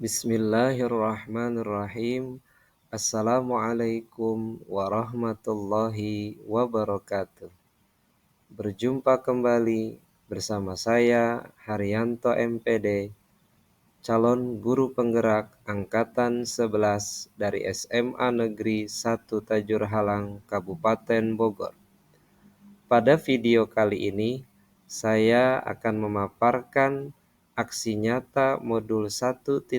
Bismillahirrahmanirrahim. Assalamualaikum warahmatullahi wabarakatuh. Berjumpa kembali bersama saya Haryanto MPD, calon guru penggerak angkatan 11 dari SMA Negeri 1 Tajur Halang, Kabupaten Bogor. Pada video kali ini, saya akan memaparkan aksi nyata modul 1.4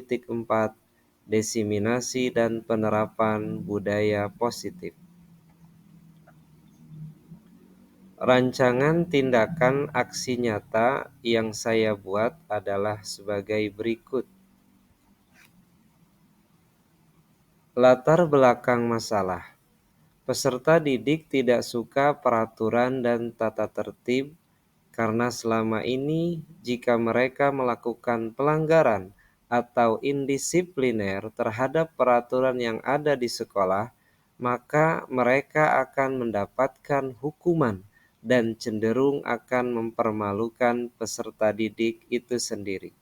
Desiminasi dan penerapan budaya positif. Rancangan tindakan aksi nyata yang saya buat adalah sebagai berikut. Latar belakang masalah. Peserta didik tidak suka peraturan dan tata tertib karena selama ini jika mereka melakukan pelanggaran atau indisipliner terhadap peraturan yang ada di sekolah, maka mereka akan mendapatkan hukuman dan cenderung akan mempermalukan peserta didik itu sendiri.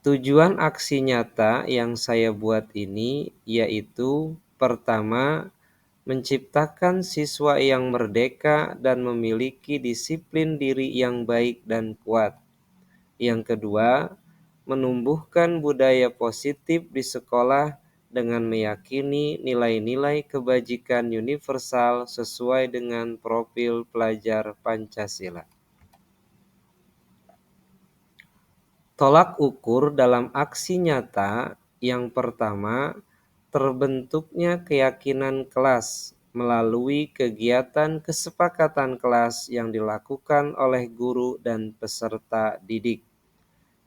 Tujuan aksi nyata yang saya buat ini yaitu pertama, menciptakan siswa yang merdeka dan memiliki disiplin diri yang baik dan kuat. Yang kedua, menumbuhkan budaya positif di sekolah dengan meyakini nilai-nilai kebajikan universal sesuai dengan profil pelajar Pancasila. Tolak ukur dalam aksi nyata yang pertama, terbentuknya keyakinan kelas melalui kegiatan kesepakatan kelas yang dilakukan oleh guru dan peserta didik.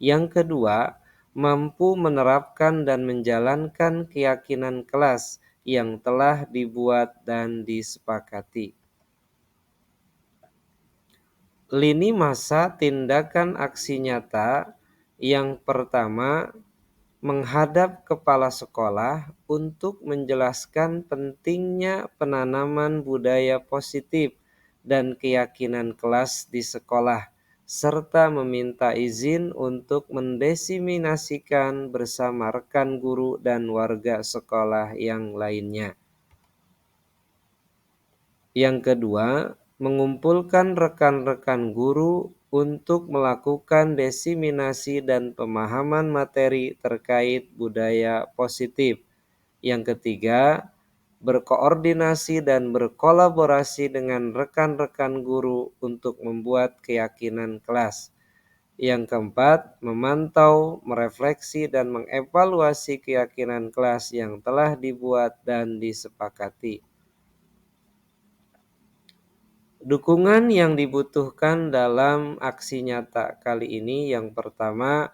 Yang kedua, mampu menerapkan dan menjalankan keyakinan kelas yang telah dibuat dan disepakati. Lini masa tindakan aksi nyata yang pertama, menghadap kepala sekolah untuk menjelaskan pentingnya penanaman budaya positif dan keyakinan kelas di sekolah, serta meminta izin untuk mendesiminasikan bersama rekan guru dan warga sekolah yang lainnya. Yang kedua, mengumpulkan rekan-rekan guru untuk melakukan desiminasi dan pemahaman materi terkait budaya positif. Yang ketiga, berkoordinasi dan berkolaborasi dengan rekan-rekan guru untuk membuat keyakinan kelas. Yang keempat, memantau, merefleksi, dan mengevaluasi keyakinan kelas yang telah dibuat dan disepakati. Dukungan yang dibutuhkan dalam aksi nyata kali ini yang pertama,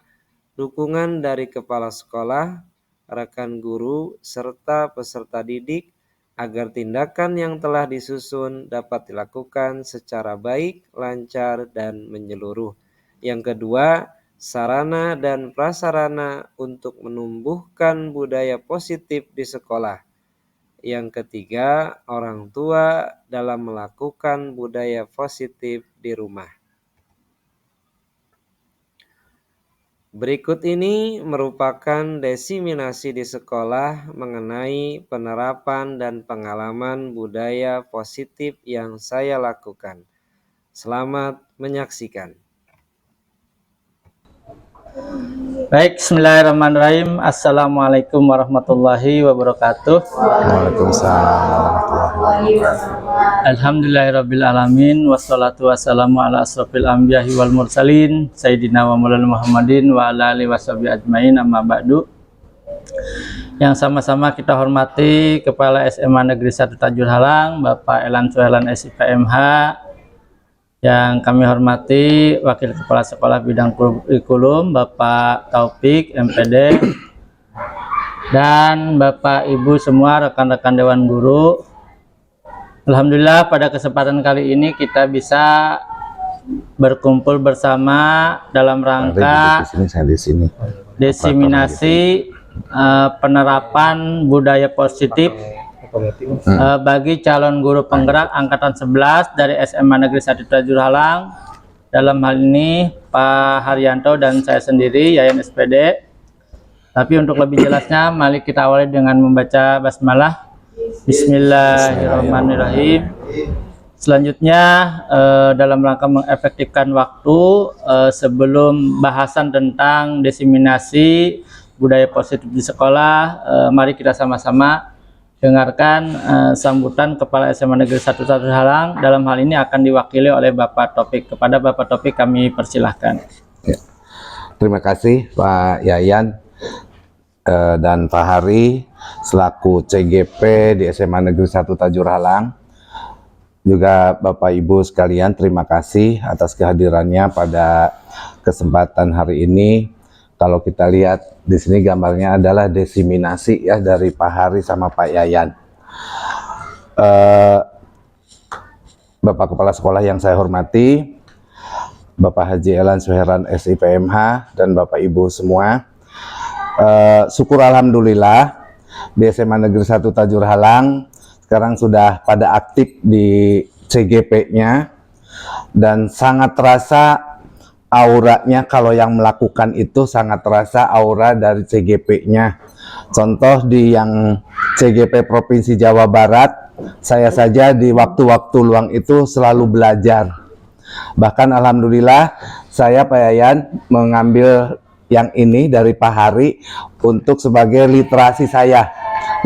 dukungan dari kepala sekolah, rekan guru, serta peserta didik agar tindakan yang telah disusun dapat dilakukan secara baik, lancar, dan menyeluruh. Yang kedua, sarana dan prasarana untuk menumbuhkan budaya positif di sekolah. Yang ketiga, orang tua dalam melakukan budaya positif di rumah. Berikut ini merupakan desiminasi di sekolah mengenai penerapan dan pengalaman budaya positif yang saya lakukan. Selamat menyaksikan. Baik, bismillahirrahmanirrahim. Assalamualaikum warahmatullahi wabarakatuh. Waalaikumsalam warahmatullahi wabarakatuh. Alhamdulillahirrabbilalamin. Wassalatu wassalamu ala asrofil anbiya'i wal mursalin Sayyidina wa maulana Muhammadin wa ala alihi washabihi ajmain, amma ba'du. Yang sama-sama kita hormati Kepala SMA Negeri 1 Tajur Halang, Bapak Elan Suhelan SIPMH. Yang kami hormati Wakil Kepala Sekolah Bidang Kurikulum Bapak Taufik MPD, dan Bapak Ibu semua rekan-rekan Dewan Guru. Alhamdulillah pada kesempatan kali ini kita bisa berkumpul bersama dalam rangka desiminasi penerapan budaya positif bagi calon guru penggerak angkatan 11 dari SMA Negeri 1 Tajur Halang Dalam hal ini Pak Haryanto dan saya sendiri, Yayan SPD. Tapi untuk lebih jelasnya, mari kita awali dengan membaca basmalah. Bismillahirrahmanirrahim. Selanjutnya, dalam rangka mengefektifkan waktu, sebelum bahasan tentang diseminasi budaya positif di sekolah, mari kita sama-sama dengarkan sambutan Kepala SMA Negeri 1 Halang. Dalam hal ini akan diwakili oleh Bapak Topik. Kepada Bapak Topik kami persilahkan. Ya. Terima kasih Pak Yayan dan Pak Hari selaku CGP di SMA Negeri 1 Tajur Halang. Juga Bapak Ibu sekalian, terima kasih atas kehadirannya pada kesempatan hari ini. Kalau kita lihat di sini gambarnya adalah diseminasi ya dari Pak Hari sama Pak Yayan. Bapak Kepala Sekolah yang saya hormati, Bapak Haji Elan Suheran SIPMH dan Bapak Ibu semua. Syukur alhamdulillah di SMA Negeri 1 Tajur Halang sekarang sudah pada aktif di CGP-nya dan sangat terasa auranya. Kalau yang melakukan itu sangat terasa aura dari CGP-nya. Contoh di yang CGP Provinsi Jawa Barat, saya saja di waktu-waktu luang itu selalu belajar. Bahkan alhamdulillah saya Pak Yayan mengambil yang ini dari Pak Hari untuk sebagai literasi saya,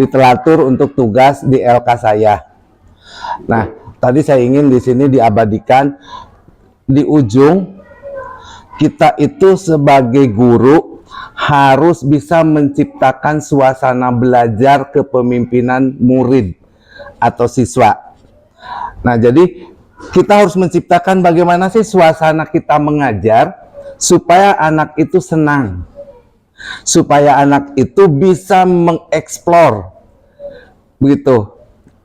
literatur untuk tugas di LK saya. Nah, tadi saya ingin di sini diabadikan di ujung, kita itu sebagai guru harus bisa menciptakan suasana belajar kepemimpinan murid atau siswa. Nah, jadi kita harus menciptakan bagaimana sih suasana kita mengajar supaya anak itu senang, supaya anak itu bisa mengeksplor begitu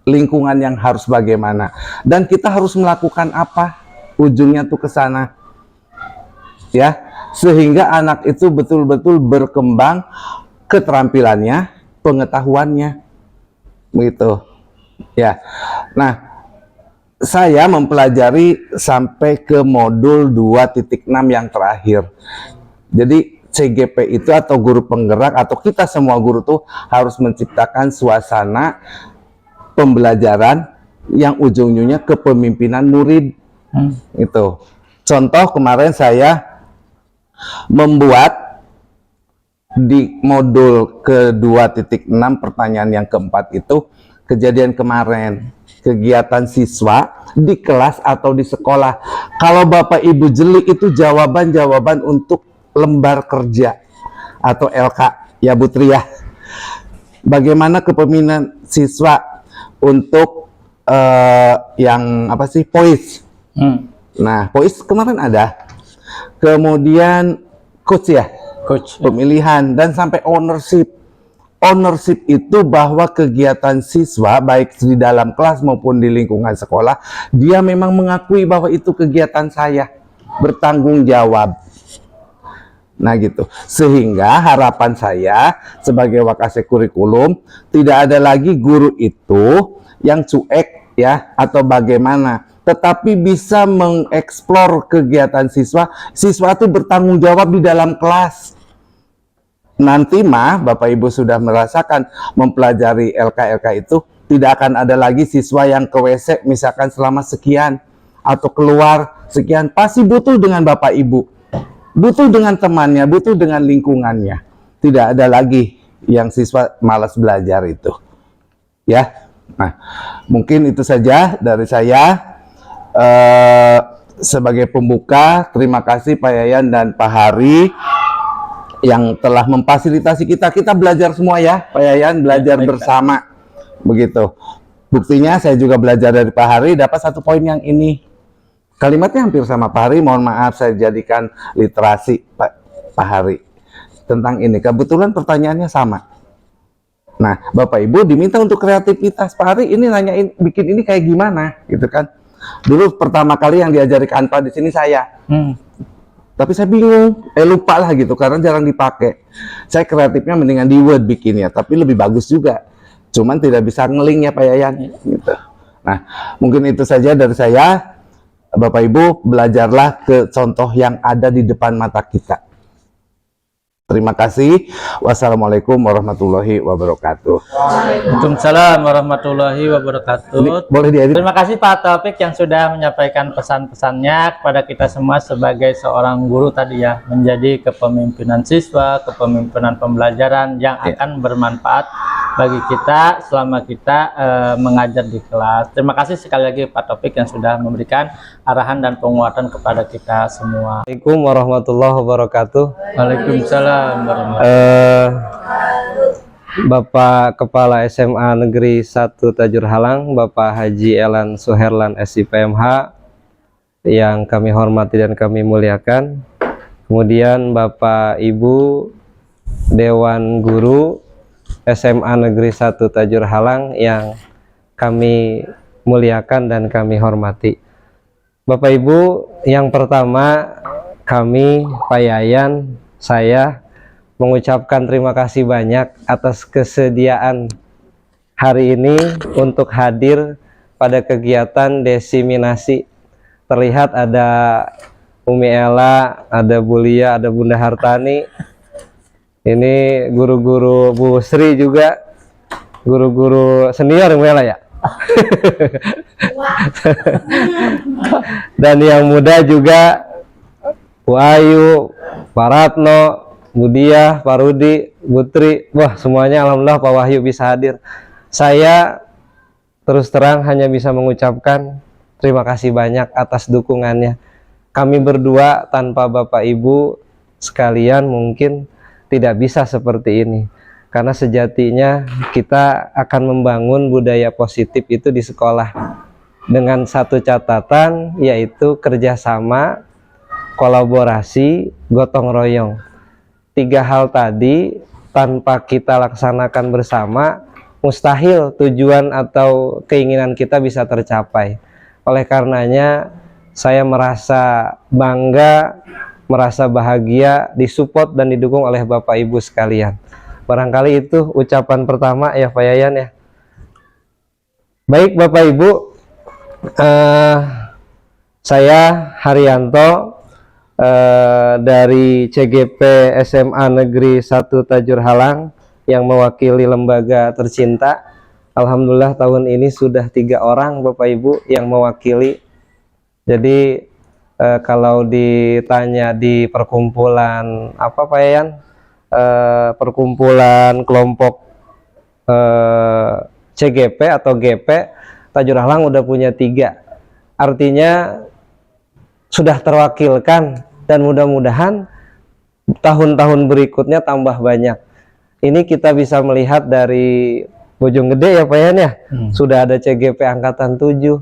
lingkungan yang harus bagaimana, dan kita harus melakukan apa ujungnya tuh ke sana ya, sehingga anak itu betul-betul berkembang keterampilannya, pengetahuannya begitu ya. Nah, saya mempelajari sampai ke modul 2.6 yang terakhir. Jadi CGP itu atau guru penggerak atau kita semua guru tuh harus menciptakan suasana pembelajaran yang ujung-ujungnya kepemimpinan murid. Itu. Contoh kemarin saya membuat di modul ke 2.6 pertanyaan yang keempat itu kejadian kemarin. Kegiatan siswa di kelas atau di sekolah. Kalau Bapak Ibu jeli itu jawaban-jawaban untuk lembar kerja atau LK ya Bu Tri ya. Bagaimana kepemimpinan siswa untuk yang apa sih POIS. Nah, POIS kemarin ada. Kemudian coach ya, coach pemilihan dan sampai ownership. Ownership itu bahwa kegiatan siswa baik di dalam kelas maupun di lingkungan sekolah, dia memang mengakui bahwa itu kegiatan saya, bertanggung jawab. Nah gitu, sehingga harapan saya sebagai wakase kurikulum tidak ada lagi guru itu yang cuek ya atau bagaimana, tetapi bisa mengeksplor kegiatan siswa. Siswa itu bertanggung jawab di dalam kelas. Nanti mah Bapak Ibu sudah merasakan mempelajari LK-LK itu tidak akan ada lagi siswa yang ke WC misalkan selama sekian atau keluar sekian, pasti butuh dengan Bapak Ibu, butuh dengan temannya, butuh dengan lingkungannya. Tidak ada lagi yang siswa malas belajar itu ya. Nah, mungkin itu saja dari saya sebagai pembuka. Terima kasih Pak Yayan dan Pak Hari yang telah memfasilitasi kita belajar semua ya, Pak Yayan, belajar bersama begitu. Buktinya saya juga belajar dari Pak Hari, dapat 1 poin yang ini. Kalimatnya hampir sama Pak Hari, mohon maaf saya jadikan literasi Pak Hari tentang ini. Kebetulan pertanyaannya sama. Nah, Bapak Ibu diminta untuk kreativitas. Pak Hari ini nanyain bikin ini kayak gimana gitu kan. Dulu pertama kali yang diajari Canva di sini saya. Tapi saya bingung, lupa lah gitu, karena jarang dipakai. Saya kreatifnya mendingan di Word bikinnya, tapi lebih bagus juga. Cuman tidak bisa nge-link ya Pak Yayan. Gitu. Nah, mungkin itu saja dari saya. Bapak Ibu, belajarlah ke contoh yang ada di depan mata kita. Terima kasih. Wassalamualaikum warahmatullahi wabarakatuh. Waalaikumsalam warahmatullahi wabarakatuh. Boleh diedit? Terima kasih Pak Taufik yang sudah menyampaikan pesan-pesannya kepada kita semua sebagai seorang guru tadi ya, menjadi kepemimpinan siswa, kepemimpinan pembelajaran yang akan bermanfaat bagi kita selama kita mengajar di kelas. Terima kasih sekali lagi Pak Taufik yang sudah memberikan arahan dan penguatan kepada kita semua. Assalamualaikum warahmatullahi wabarakatuh. Waalaikumsalam warahmatullahi Bapak Kepala SMA Negeri 1 Tajur Halang, Bapak Haji Elan Suherlan SIPMH yang kami hormati dan kami muliakan. Kemudian Bapak Ibu Dewan Guru SMA Negeri 1 Tajur Halang yang kami muliakan dan kami hormati. Bapak Ibu, yang pertama kami Pak Yayan, saya mengucapkan terima kasih banyak atas kesediaan hari ini untuk hadir pada kegiatan desiminasi. Terlihat ada Umi Ella, ada Bulia, ada Bunda Hartani. Ini guru-guru Bu Sri juga, guru-guru senior Umi Ella ya. Dan yang muda juga Bu Ayu, Pak Ratno, Bu Diah, Pak Rudi, Bu Tri. Wah, semuanya alhamdulillah Pak Wahyu bisa hadir. Saya terus terang hanya bisa mengucapkan terima kasih banyak atas dukungannya. Kami berdua tanpa Bapak Ibu sekalian mungkin tidak bisa seperti ini. Karena sejatinya kita akan membangun budaya positif itu di sekolah dengan satu catatan, yaitu kerjasama, kolaborasi, gotong royong. 3 hal tadi tanpa kita laksanakan bersama, mustahil tujuan atau keinginan kita bisa tercapai. Oleh karenanya saya merasa bangga, merasa bahagia disupport dan didukung oleh Bapak Ibu sekalian. Barangkali itu ucapan pertama ya Pak Yayan ya. Baik Bapak Ibu, saya Haryanto dari CGP SMA Negeri 1 Tajur Halang yang mewakili lembaga tercinta. Alhamdulillah tahun ini sudah 3 orang Bapak Ibu yang mewakili. Jadi kalau ditanya di perkumpulan apa Pak Yayan, perkumpulan kelompok CGP atau GP, Tajur Halang udah punya 3. Artinya sudah terwakilkan dan mudah-mudahan tahun-tahun berikutnya tambah banyak. Ini kita bisa melihat dari Bojonggede ya Pak Yan ya, sudah ada CGP angkatan 7,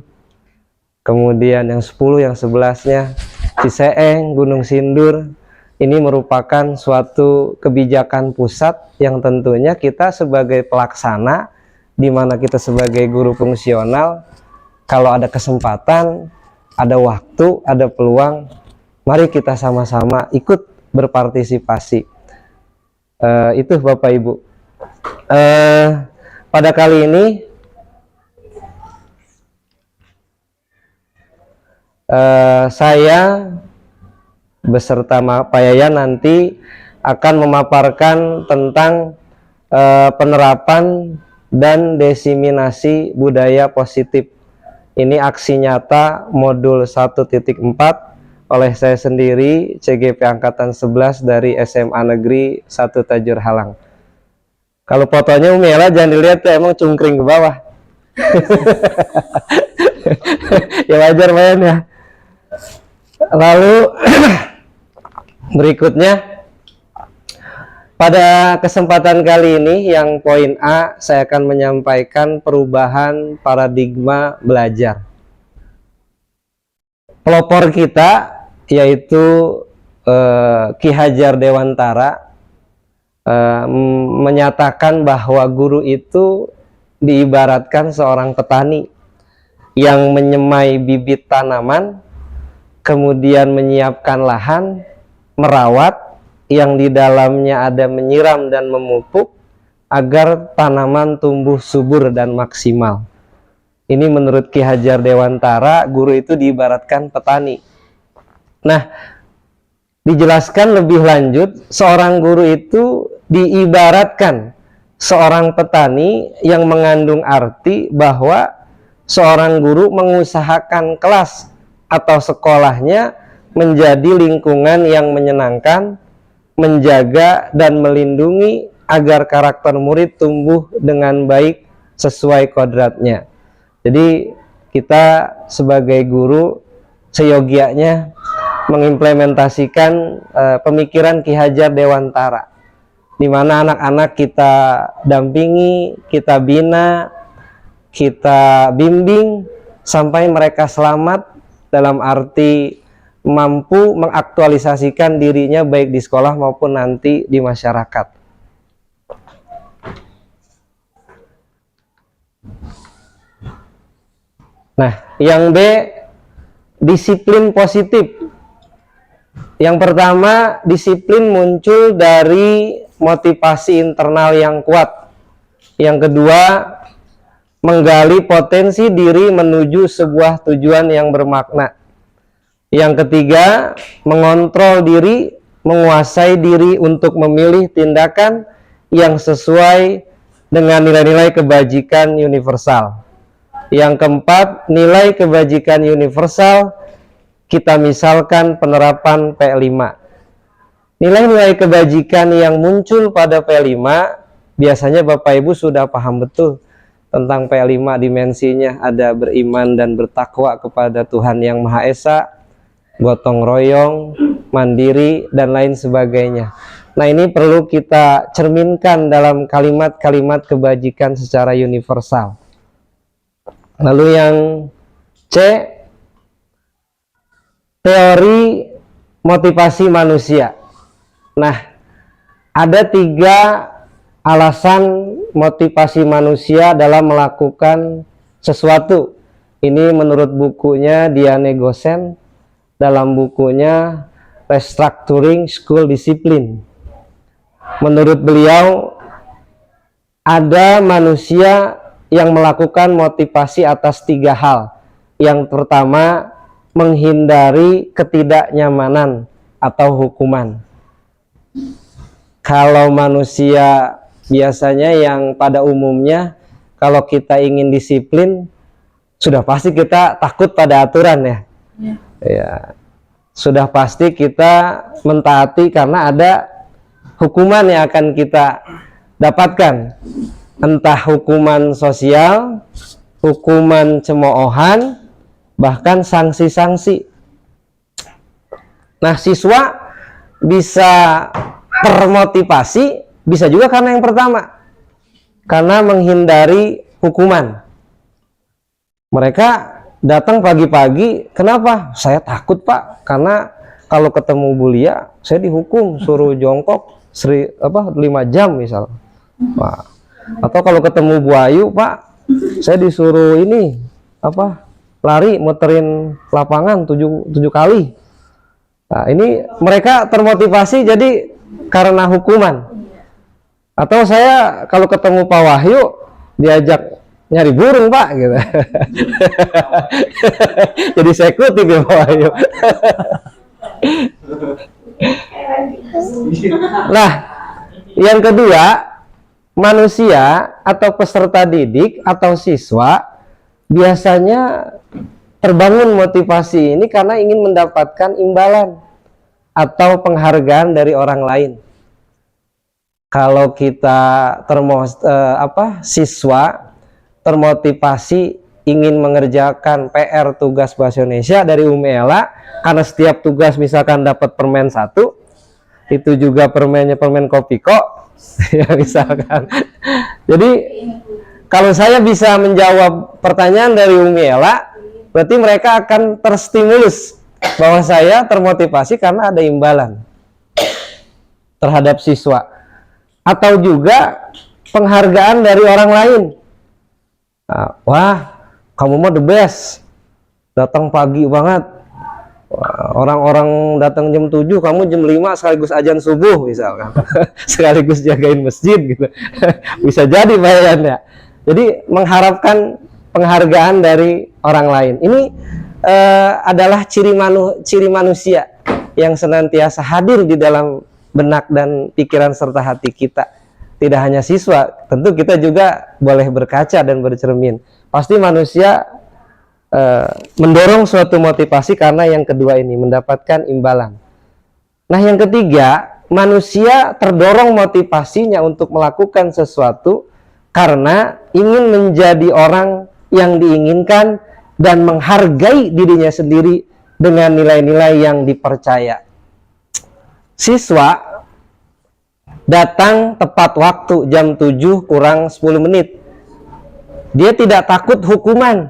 kemudian yang 10, yang 11-nya Ciseeng, Gunung Sindur. Ini merupakan suatu kebijakan pusat yang tentunya kita sebagai pelaksana, di mana kita sebagai guru fungsional, kalau ada kesempatan, ada waktu, ada peluang, mari kita sama-sama ikut berpartisipasi. Itu Bapak Ibu. Pada kali ini saya beserta Pak Yayan nanti akan memaparkan tentang penerapan dan desiminasi budaya positif. Ini aksi nyata modul 1.4 oleh saya sendiri, CGP Angkatan 11 dari SMA Negeri 1 Tajur Halang. Kalau fotonya Umi Ella jangan dilihat ya, emang cungkring ke bawah. Ya wajar Pak Yayan ya. Lalu berikutnya, pada kesempatan kali ini yang poin A, saya akan menyampaikan perubahan paradigma belajar. Pelopor kita yaitu Ki Hajar Dewantara menyatakan bahwa guru itu diibaratkan seorang petani yang menyemai bibit tanaman, kemudian menyiapkan lahan, merawat, yang di dalamnya ada menyiram dan memupuk agar tanaman tumbuh subur dan maksimal. Ini menurut Ki Hajar Dewantara, guru itu diibaratkan petani. Nah, dijelaskan lebih lanjut, seorang guru itu diibaratkan seorang petani yang mengandung arti bahwa seorang guru mengusahakan kelas atau sekolahnya menjadi lingkungan yang menyenangkan, menjaga dan melindungi agar karakter murid tumbuh dengan baik sesuai kodratnya. Jadi kita sebagai guru seyogianya mengimplementasikan pemikiran Ki Hajar Dewantara, di mana anak-anak kita dampingi, kita bina, kita bimbing sampai mereka selamat, dalam arti mampu mengaktualisasikan dirinya baik di sekolah maupun nanti di masyarakat. Nah, yang B, disiplin positif. Yang pertama, disiplin muncul dari motivasi internal yang kuat. Yang kedua, menggali potensi diri menuju sebuah tujuan yang bermakna. Yang ketiga, mengontrol diri, menguasai diri untuk memilih tindakan yang sesuai dengan nilai-nilai kebajikan universal. Yang keempat, nilai kebajikan universal kita misalkan penerapan P5. Nilai-nilai kebajikan yang muncul pada P5 biasanya Bapak Ibu sudah paham betul tentang P5 dimensinya. Ada beriman dan bertakwa kepada Tuhan Yang Maha Esa, gotong royong, mandiri, dan lain sebagainya. Nah, ini perlu kita cerminkan dalam kalimat-kalimat kebajikan secara universal. Lalu yang C, teori motivasi manusia. Nah, ada 3 alasan motivasi manusia dalam melakukan sesuatu. Ini menurut bukunya Diane Gosen, dalam bukunya Restructuring School Discipline. Menurut beliau, ada manusia yang melakukan motivasi atas 3 hal. Yang pertama, menghindari ketidaknyamanan atau hukuman. Kalau manusia biasanya yang pada umumnya, kalau kita ingin disiplin, sudah pasti kita takut pada aturan ya. Ya, sudah pasti kita mentaati karena ada hukuman yang akan kita dapatkan, entah hukuman sosial, hukuman cemoohan, bahkan sanksi-sanksi. Nah, siswa bisa termotivasi, bisa juga karena yang pertama, karena menghindari hukuman. Mereka datang pagi-pagi, kenapa? Saya takut Pak, karena kalau ketemu bulia, saya dihukum, suruh jongkok 5 jam misal. Wah. Atau kalau ketemu Bu Ayu, Pak, saya disuruh ini lari muterin lapangan 7 kali. Nah, ini mereka termotivasi jadi karena hukuman. Atau saya kalau ketemu Pak Wahyu diajak nyari burung Pak gitu. Jadi saya ikutin ya Pak Wahyu. Nah, yang kedua, manusia atau peserta didik atau siswa biasanya terbangun motivasi ini karena ingin mendapatkan imbalan atau penghargaan dari orang lain. Kalau kita siswa termotivasi ingin mengerjakan PR tugas bahasa Indonesia dari Umi Ella, karena setiap tugas misalkan dapat permen 1, itu juga permennya permen Kopiko ya misalkan. Jadi kalau saya bisa menjawab pertanyaan dari Umi Ella, berarti mereka akan terstimulus bahwa saya termotivasi karena ada imbalan terhadap siswa. Atau juga penghargaan dari orang lain. Nah, wah, kamu mah the best, datang pagi banget. Orang-orang datang jam 7, kamu jam 5 sekaligus azan subuh misalkan. Sekaligus jagain masjid gitu. Bisa jadi bayangannya. Jadi mengharapkan penghargaan dari orang lain. Ini adalah ciri manusia yang senantiasa hadir di dalam benak dan pikiran serta hati kita. Tidak hanya siswa, tentu kita juga boleh berkaca dan bercermin. Pasti manusia mendorong suatu motivasi karena yang kedua ini, mendapatkan imbalan. Nah, yang ketiga, manusia terdorong motivasinya untuk melakukan sesuatu karena ingin menjadi orang yang diinginkan dan menghargai dirinya sendiri dengan nilai-nilai yang dipercaya. Siswa datang tepat waktu jam 7 kurang 10 menit. Dia tidak takut hukuman.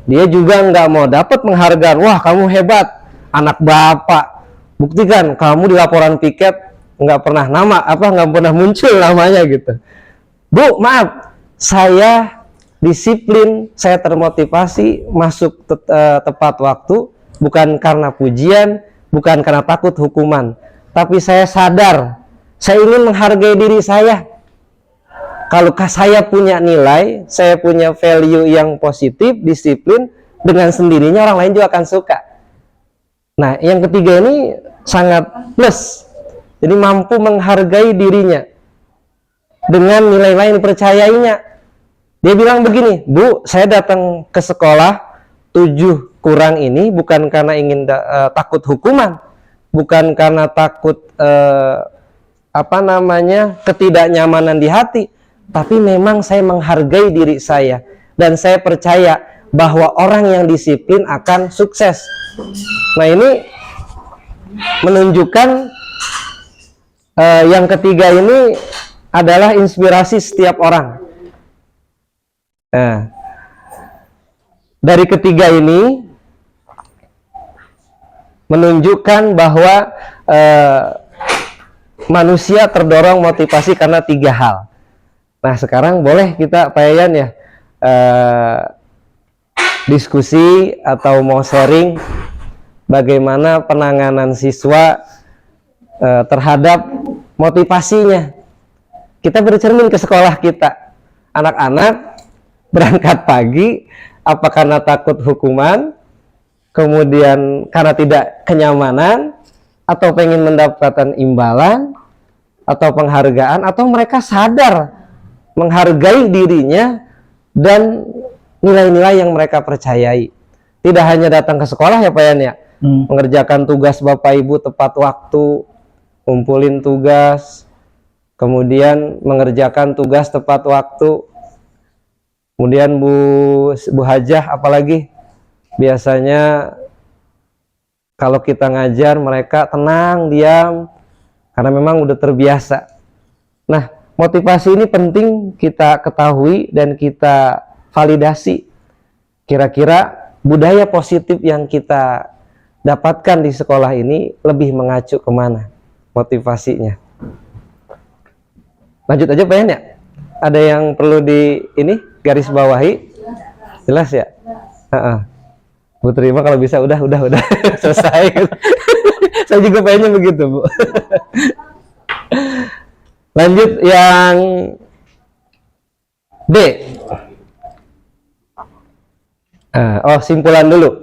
Dia juga nggak mau dapat penghargaan. Wah, kamu hebat, anak bapak. Buktikan kamu di laporan piket nggak pernah nggak pernah muncul namanya gitu. Bu, maaf, saya disiplin, saya termotivasi masuk tepat waktu, bukan karena pujian, bukan karena takut hukuman, tapi saya sadar, saya ingin menghargai diri saya. Kalau saya punya nilai, saya punya value yang positif, disiplin, dengan sendirinya orang lain juga akan suka. Nah, yang ketiga ini sangat plus. Jadi mampu menghargai dirinya dengan nilai-nilai yang dipercayainya. Dia bilang begini, Bu, saya datang ke sekolah 7 kurang ini bukan karena ingin takut hukuman, bukan karena takut ketidaknyamanan di hati, tapi memang saya menghargai diri saya dan saya percaya bahwa orang yang disiplin akan sukses. Nah, ini menunjukkan yang ketiga ini adalah inspirasi setiap orang. Nah, dari ketiga ini menunjukkan bahwa manusia terdorong motivasi karena 3 hal. Nah, sekarang boleh kita Pak Yayan ya diskusi atau mau sharing bagaimana penanganan siswa terhadap motivasinya. Kita bercermin ke sekolah kita. Anak-anak berangkat pagi apa karena takut hukuman, kemudian karena tidak kenyamanan, atau pengen mendapatkan imbalan atau penghargaan, atau mereka sadar menghargai dirinya dan nilai-nilai yang mereka percayai. Tidak hanya datang ke sekolah ya Pak Yan ya, mengerjakan tugas Bapak Ibu tepat waktu, kumpulin tugas, kemudian mengerjakan tugas tepat waktu. Kemudian Bu Hajah apalagi biasanya kalau kita ngajar mereka tenang, diam, karena memang udah terbiasa. Nah, motivasi ini penting kita ketahui dan kita validasi. Kira-kira budaya positif yang kita dapatkan di sekolah ini lebih mengacu kemana motivasinya. Lanjut aja Pak Yan ya. Ada yang perlu di ini garis bawahi? Jelas ya? Bu terima kalau bisa udah selesai. Saya juga pengennya begitu Bu. Lanjut yang D. Simpulan dulu.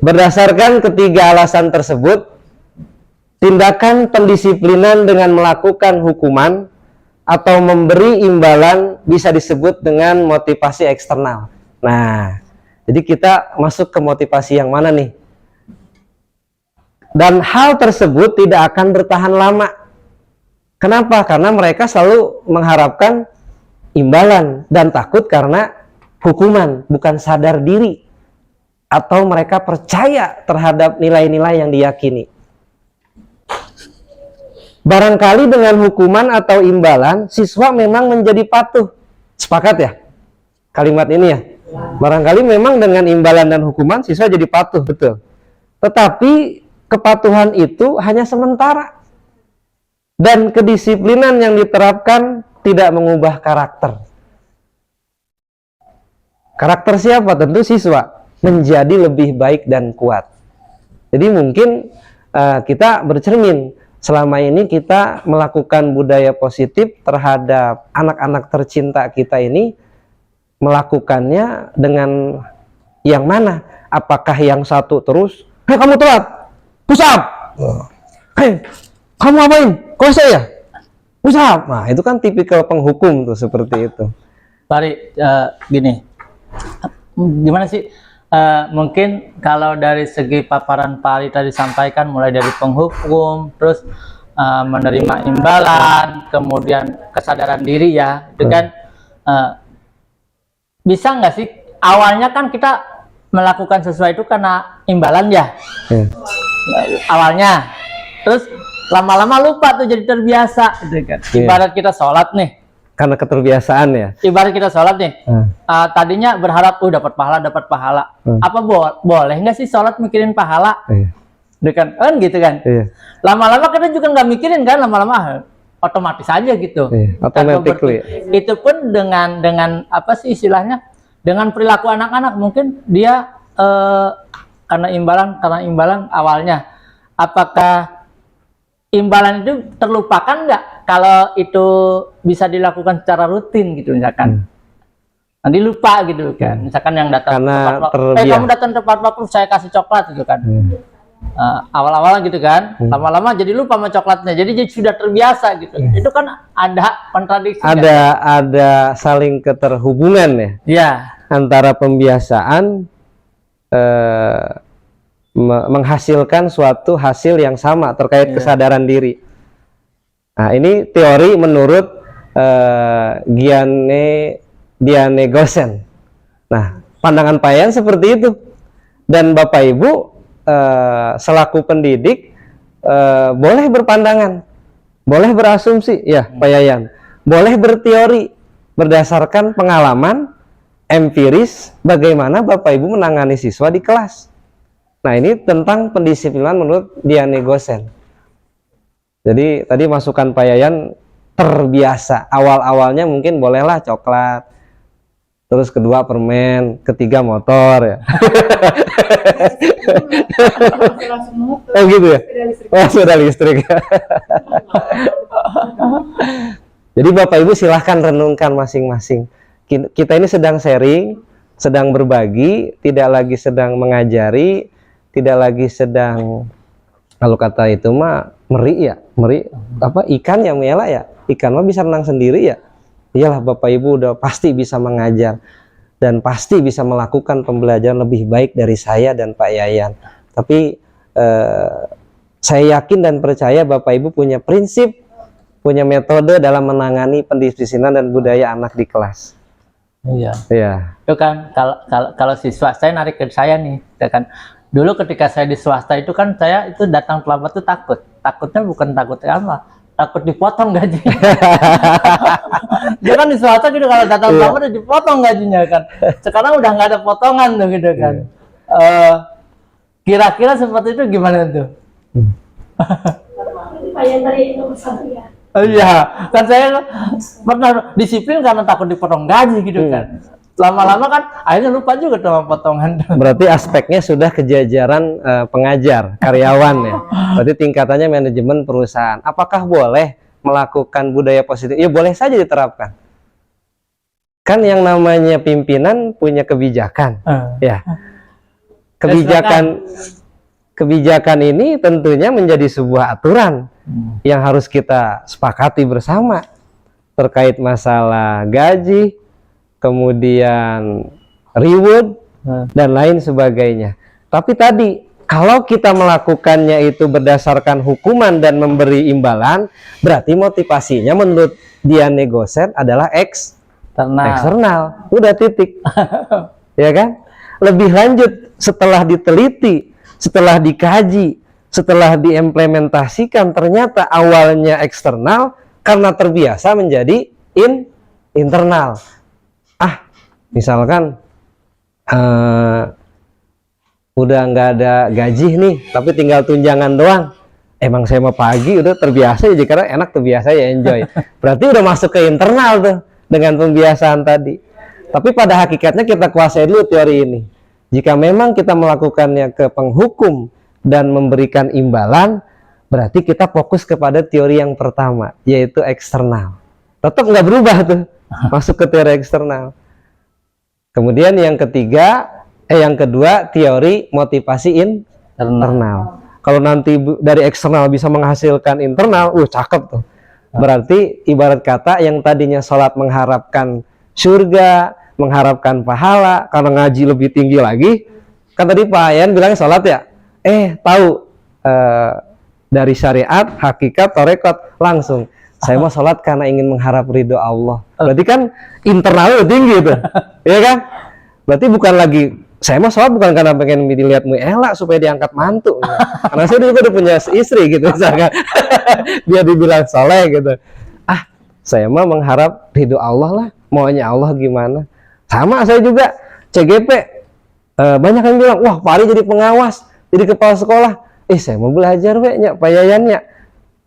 Berdasarkan ketiga alasan tersebut, tindakan pendisiplinan dengan melakukan hukuman atau memberi imbalan bisa disebut dengan motivasi eksternal. Nah, jadi kita masuk ke motivasi yang mana nih? Dan hal tersebut tidak akan bertahan lama. Kenapa? Karena mereka selalu mengharapkan imbalan dan takut karena hukuman, bukan sadar diri atau mereka percaya terhadap nilai-nilai yang diyakini. Barangkali dengan hukuman atau imbalan, siswa memang menjadi patuh. Sepakat ya? Kalimat ini ya? Barangkali memang dengan imbalan dan hukuman, siswa jadi patuh, betul. Tetapi kepatuhan itu hanya sementara. Dan kedisiplinan yang diterapkan tidak mengubah karakter. Karakter siapa? Tentu siswa. Menjadi lebih baik dan kuat. Jadi mungkin kita bercermin. Selama ini kita melakukan budaya positif terhadap anak-anak tercinta kita ini, melakukannya dengan yang mana? Apakah yang satu terus, hei kamu telat, push up, hei kamu ngapain, kok saya push up? Nah itu kan tipikal penghukum tuh, seperti itu. Pari, gini, gimana sih? Mungkin kalau dari segi paparan Pari tadi sampaikan, mulai dari penghukum, terus menerima imbalan, kemudian kesadaran diri ya, itu kan bisa nggak sih? Awalnya kan kita melakukan sesuatu itu karena imbalan ya, awalnya, terus lama-lama lupa tuh, jadi terbiasa, gitu kan. Ibarat kita sholat nih, Karena keterbiasaan ya. ibarat kita sholat nih, tadinya berharap dapat pahala, apa boleh nggak sih sholat mikirin pahala, kan gitu kan. Lama-lama kita juga nggak mikirin kan, lama-lama otomatis aja gitu. Automatically. Itu pun dengan apa sih istilahnya, dengan perilaku anak-anak, mungkin dia karena imbalan awalnya, apakah imbalan itu terlupakan nggak kalau itu bisa dilakukan secara rutin gitu misalkan? Nanti lupa gitu kan, misalkan yang datang Karena tepat waktu, kamu datang tepat waktu saya kasih coklat gitu kan. Awal-awal gitu kan, lama-lama jadi lupa sama coklatnya, jadi sudah terbiasa gitu. Itu kan ada kontradiksi. Ada saling keterhubungan ya. Ya. Antara pembiasaan menghasilkan suatu hasil yang sama terkait kesadaran diri. Nah ini teori menurut Diane Gosen. Nah pandangan Pak Yayan seperti itu, dan Bapak Ibu selaku pendidik boleh berpandangan, boleh berasumsi ya Pak Yayan, boleh berteori berdasarkan pengalaman empiris bagaimana Bapak Ibu menangani siswa di kelas. Nah ini tentang pendisiplinan menurut Diane Gosen. Jadi tadi masukan Pak Yayan terbiasa, awal-awalnya mungkin bolehlah coklat, terus kedua permen, ketiga motor ya. Oh gitu ya? Oh sudah listrik. Jadi Bapak Ibu silahkan renungkan masing-masing. Kita ini sedang sharing, sedang berbagi, tidak lagi sedang mengajari, tidak lagi sedang, kalau kata itu mah meri ya, meri apa, ikan yang miela ya, ikan mah bisa renang sendiri ya. Iyalah Bapak Ibu udah pasti bisa mengajar dan pasti bisa melakukan pembelajaran lebih baik dari saya dan Pak Yayan. Tapi saya yakin dan percaya Bapak Ibu punya prinsip, punya metode dalam menangani pendisiplinan dan budaya anak di kelas. Iya. Iya. Itu kan kalau siswa saya narik ke saya nih, ya kan. Dulu ketika saya di swasta itu kan saya itu datang terlambat tuh takut. Takutnya bukan takut apa, takut dipotong gaji. Dia kan di swasta gitu, kalau datang terlambat udah dipotong gajinya kan. Sekarang udah nggak ada potongan tuh gitu kan. Kira-kira seperti itu gimana tuh? Pak Yayan tadi nomor 1 ya. Iya, kan saya pernah disiplin karena takut dipotong gaji gitu kan. Lama-lama kan akhirnya lupa juga sama potongan. Berarti aspeknya sudah kejajaran pengajar, karyawan ya. Berarti tingkatannya manajemen perusahaan. Apakah boleh melakukan budaya positif? Ya boleh saja diterapkan. Kan yang namanya pimpinan punya kebijakan. Ya. Kebijakan ini tentunya menjadi sebuah aturan yang harus kita sepakati bersama terkait masalah gaji, kemudian reward dan lain sebagainya. Tapi tadi kalau kita melakukannya itu berdasarkan hukuman dan memberi imbalan, berarti motivasinya menurut Diane Gosen adalah eksternal. Udah titik. Ya kan? Lebih lanjut, setelah diteliti, setelah dikaji, setelah diimplementasikan, ternyata awalnya eksternal karena terbiasa menjadi internal. Misalkan udah nggak ada gaji nih, tapi tinggal tunjangan doang. Emang saya mau pagi udah terbiasa ya, karena enak, terbiasa ya, enjoy. Berarti udah masuk ke internal tuh dengan pembiasaan tadi. Tapi pada hakikatnya kita kuasai dulu teori ini. Jika memang kita melakukannya ke penghukum dan memberikan imbalan, berarti kita fokus kepada teori yang pertama, yaitu eksternal. Tetap nggak berubah tuh, masuk ke teori eksternal. Kemudian yang kedua teori motivasi internal. Kalau nanti dari eksternal bisa menghasilkan internal, cakep tuh. Berarti ibarat kata yang tadinya sholat mengharapkan surga, mengharapkan pahala, karena ngaji lebih tinggi lagi. Kan tadi Pak Ayan bilangnya sholat ya. Tahu dari syariat, hakikat, torekot, langsung. Saya mau sholat karena ingin mengharap ridho Allah. Berarti kan internalnya tinggi tuh, ya kan? Berarti bukan lagi saya mau sholat bukan karena pengen dilihatmu elak supaya diangkat mantu. Ya. Karena saya juga udah punya istri gitu, misalkan. Dia dibilang soleh gitu. Saya mah mengharap ridho Allah lah. Maunya Allah gimana? Sama saya juga CGP. Banyak yang bilang, wah Pak Ari jadi pengawas, jadi kepala sekolah. Saya mau belajar nya, Pak Yayannya.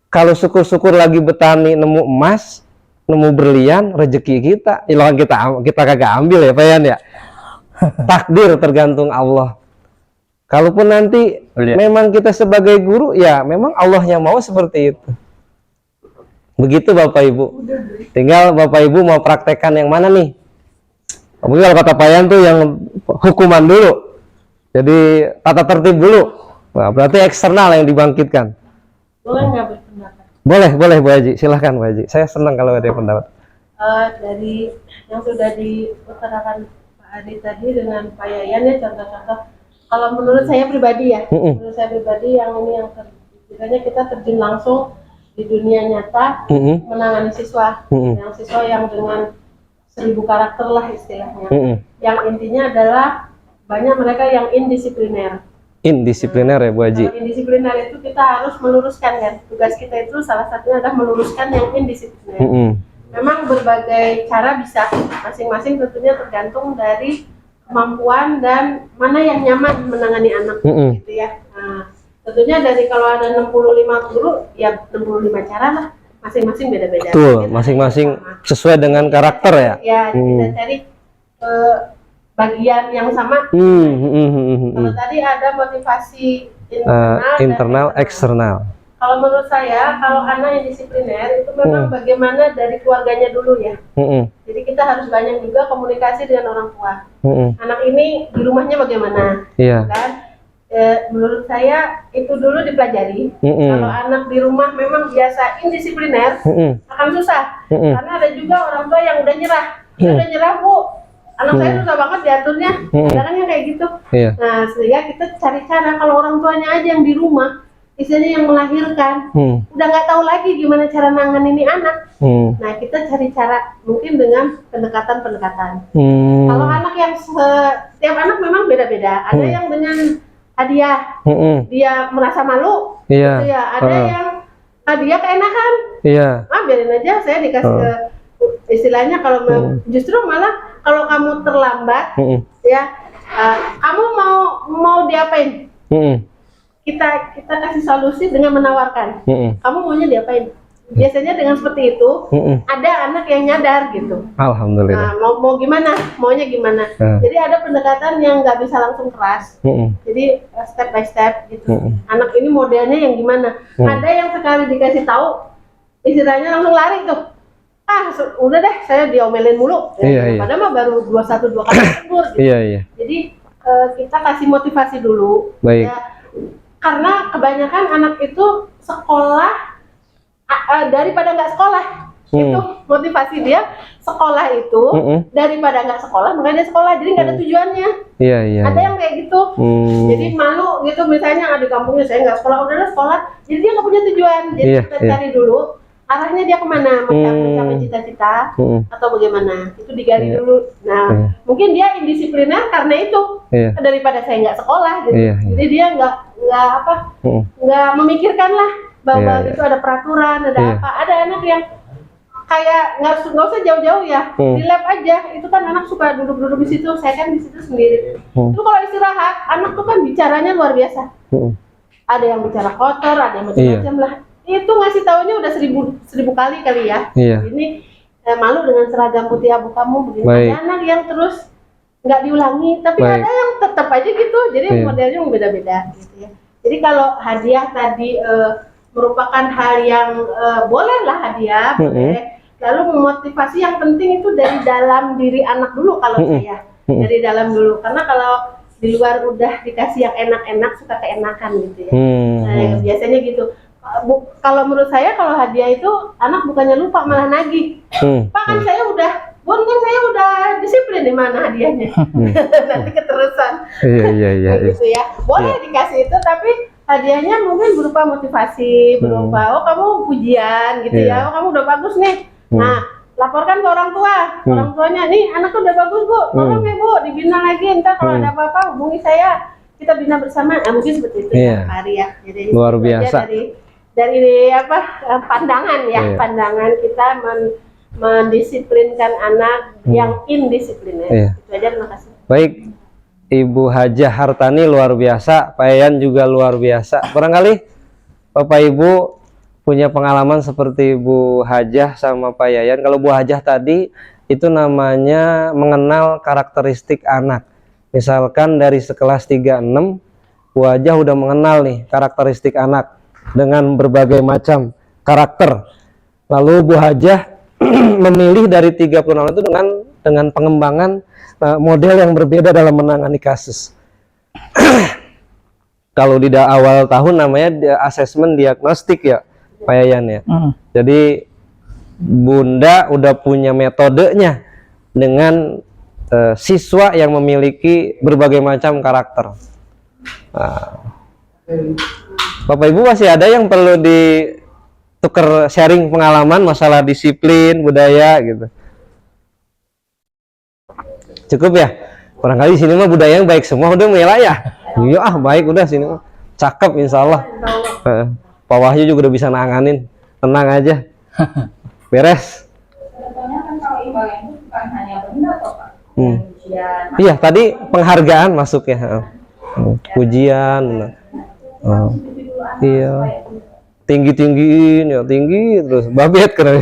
Kalau syukur-syukur lagi betani nemu emas, nemu berlian, rezeki kita. Ilang kita kagak ambil ya Pak Yan ya. Takdir tergantung Allah. Kalaupun nanti memang kita sebagai guru, ya memang Allah yang mau seperti itu. Begitu Bapak Ibu. Tinggal Bapak Ibu mau praktekkan yang mana nih? Mungkin kalau kata Pak Yan tuh yang hukuman dulu. Jadi tata tertib dulu. Nah, berarti eksternal yang dibangkitkan. Boleh nggak berpendapat? Boleh Bu Haji. Silahkan Bu Haji. Saya senang kalau ada pendapat. Dari yang sudah diutarakan Pak Adi tadi dengan Pak Yayan ya, contoh-contoh. Kalau menurut saya pribadi ya, menurut saya pribadi yang ini yang kiranya kita terjun langsung di dunia nyata, menangani siswa, yang siswa yang dengan 1000 karakter lah istilahnya. Yang intinya adalah banyak mereka yang indisipliner. Indisipliner ya Bu Haji. Indisipliner itu kita harus meluruskan kan. Tugas kita itu salah satunya adalah meluruskan yang indisipliner. Memang berbagai cara bisa, masing-masing tentunya tergantung dari kemampuan dan mana yang nyaman menangani anak gitu ya. Nah, tentunya dari kalau ada 65 guru ya 65 cara lah, masing-masing beda-beda. Betul, masing-masing sesuai dengan karakter ya. Ya, kita cari bagian yang sama. Kalau tadi ada motivasi internal, eksternal. Kalau menurut saya, kalau anak yang disipliner itu memang bagaimana dari keluarganya dulu ya. Jadi kita harus banyak juga komunikasi dengan orang tua. Anak ini di rumahnya bagaimana? Dan menurut saya itu dulu dipelajari. Kalau anak di rumah memang biasa indisipliner, akan susah. Karena ada juga orang tua yang udah nyerah. Udah nyerah Bu. Anak saya susah banget diaturnya, kadang-kadang kayak gitu. Nah, sehingga kita cari cara kalau orang tuanya aja yang di rumah, istilahnya yang melahirkan, udah nggak tahu lagi gimana cara nanganin ini anak. Nah, kita cari cara mungkin dengan pendekatan-pendekatan. Kalau anak yang setiap anak memang beda-beda. Ada yang dengan hadiah, dia merasa malu, gitu ya. Ada yang hadiah keenakan, biarin aja saya dikasih ke istilahnya kalau justru malah kalau kamu terlambat ya kamu mau diapain, kita kasih solusi dengan menawarkan kamu maunya diapain. Biasanya dengan seperti itu ada anak yang nyadar gitu. Alhamdulillah. Mau gimana, maunya gimana. Jadi ada pendekatan yang nggak bisa langsung keras. Jadi step by step gitu. Anak ini modelnya yang gimana. Ada yang sekali dikasih tahu istilahnya langsung lari tuh. Udah deh, saya diomelin mulu. Padahal mah baru 2 kali tegur gitu. Jadi kita kasih motivasi dulu. Baik. Ya, karena kebanyakan anak itu sekolah daripada nggak sekolah. Itu motivasi dia sekolah itu daripada nggak sekolah, makanya dia sekolah. Jadi nggak ada tujuannya. Ada yang kayak gitu. Jadi malu gitu, misalnya di kampungnya saya nggak sekolah, udahlah sekolah. Jadi dia nggak punya tujuan. Jadi kita cari dulu arahnya dia kemana, mencapai cita-cita atau bagaimana, itu digali dulu. Nah, mungkin dia indisipliner karena itu daripada saya nggak sekolah, gitu. Jadi dia nggak memikirkan lah bahwa itu ada peraturan, ada apa. Ada anak yang kayak nggak usah jauh-jauh ya, di lab aja. Itu kan anak suka duduk-duduk di situ, saya kan di situ sendiri. Itu kalau istirahat, anak tuh kan bicaranya luar biasa. Ada yang bicara kotor, ada yang macam-macam lah. Itu ngasih taunya udah 1000 kali ya. Ini malu dengan seragam putih abu kamu begini. Ada anak yang terus nggak diulangi, tapi ada yang tetap aja gitu. Jadi modelnya beda-beda gitu ya. Jadi kalau hadiah tadi merupakan hal yang boleh lah hadiah, boleh. Lalu memotivasi yang penting itu dari dalam diri anak dulu kalau saya. dari dalam dulu. Karena kalau di luar udah dikasih yang enak-enak suka keenakan gitu ya. Nah, biasanya gitu. Kalau menurut saya kalau hadiah itu anak bukannya lupa malah nagih. Pak kan saya udah, Bun kan saya udah disiplin, di mana hadiahnya? Nanti keterusan. Iya. Gitu ya. Boleh dikasih itu, tapi hadiahnya mungkin berupa motivasi, berupa oh kamu pujian gitu ya, oh kamu udah bagus nih. Nah, laporkan ke orang tua, orang tuanya nih anakku udah bagus bu, tolong ya bu dibina lagi, ntar kalau ada apa-apa hubungi saya, kita bina bersama. Nah, mungkin seperti itu ya, Hari ya. Jadi luar biasa. Dari pandangan ya, pandangan kita mendisiplinkan anak yang indisiplin ya. Itu aja, terima kasih. Baik, Ibu Hajah Hartani luar biasa, Pak Yayan juga luar biasa. Barangkali Bapak Ibu punya pengalaman seperti Bu Hajah sama Pak Yayan. Kalau Bu Hajah tadi itu namanya mengenal karakteristik anak. Misalkan dari sekelas 36, Bu Hajah udah mengenal nih karakteristik anak dengan berbagai macam karakter. Lalu Bu Hajah memilih dari 36 itu dengan pengembangan model yang berbeda dalam menangani kasus. Kalau di awal tahun namanya asesmen diagnostik ya, Pak Yayan ya. Jadi Bunda udah punya metodenya dengan siswa yang memiliki berbagai macam karakter. Bapak Ibu masih ada yang perlu ditukar sharing pengalaman masalah disiplin, budaya gitu. Cukup ya? Barangkali di sini mah budaya yang baik semua udah Mela ya. Iya baik udah sini mah. Cakep insya Allah. Pak Wahyu juga udah bisa nanganin. Tenang aja. Beres. Contohnya kan kalau imbal itu bukan hanya benda toh Pak. Iya tadi penghargaan masuk ya. Pujian. Iya. Tinggi-tinggiin ya, tinggi terus babet keren.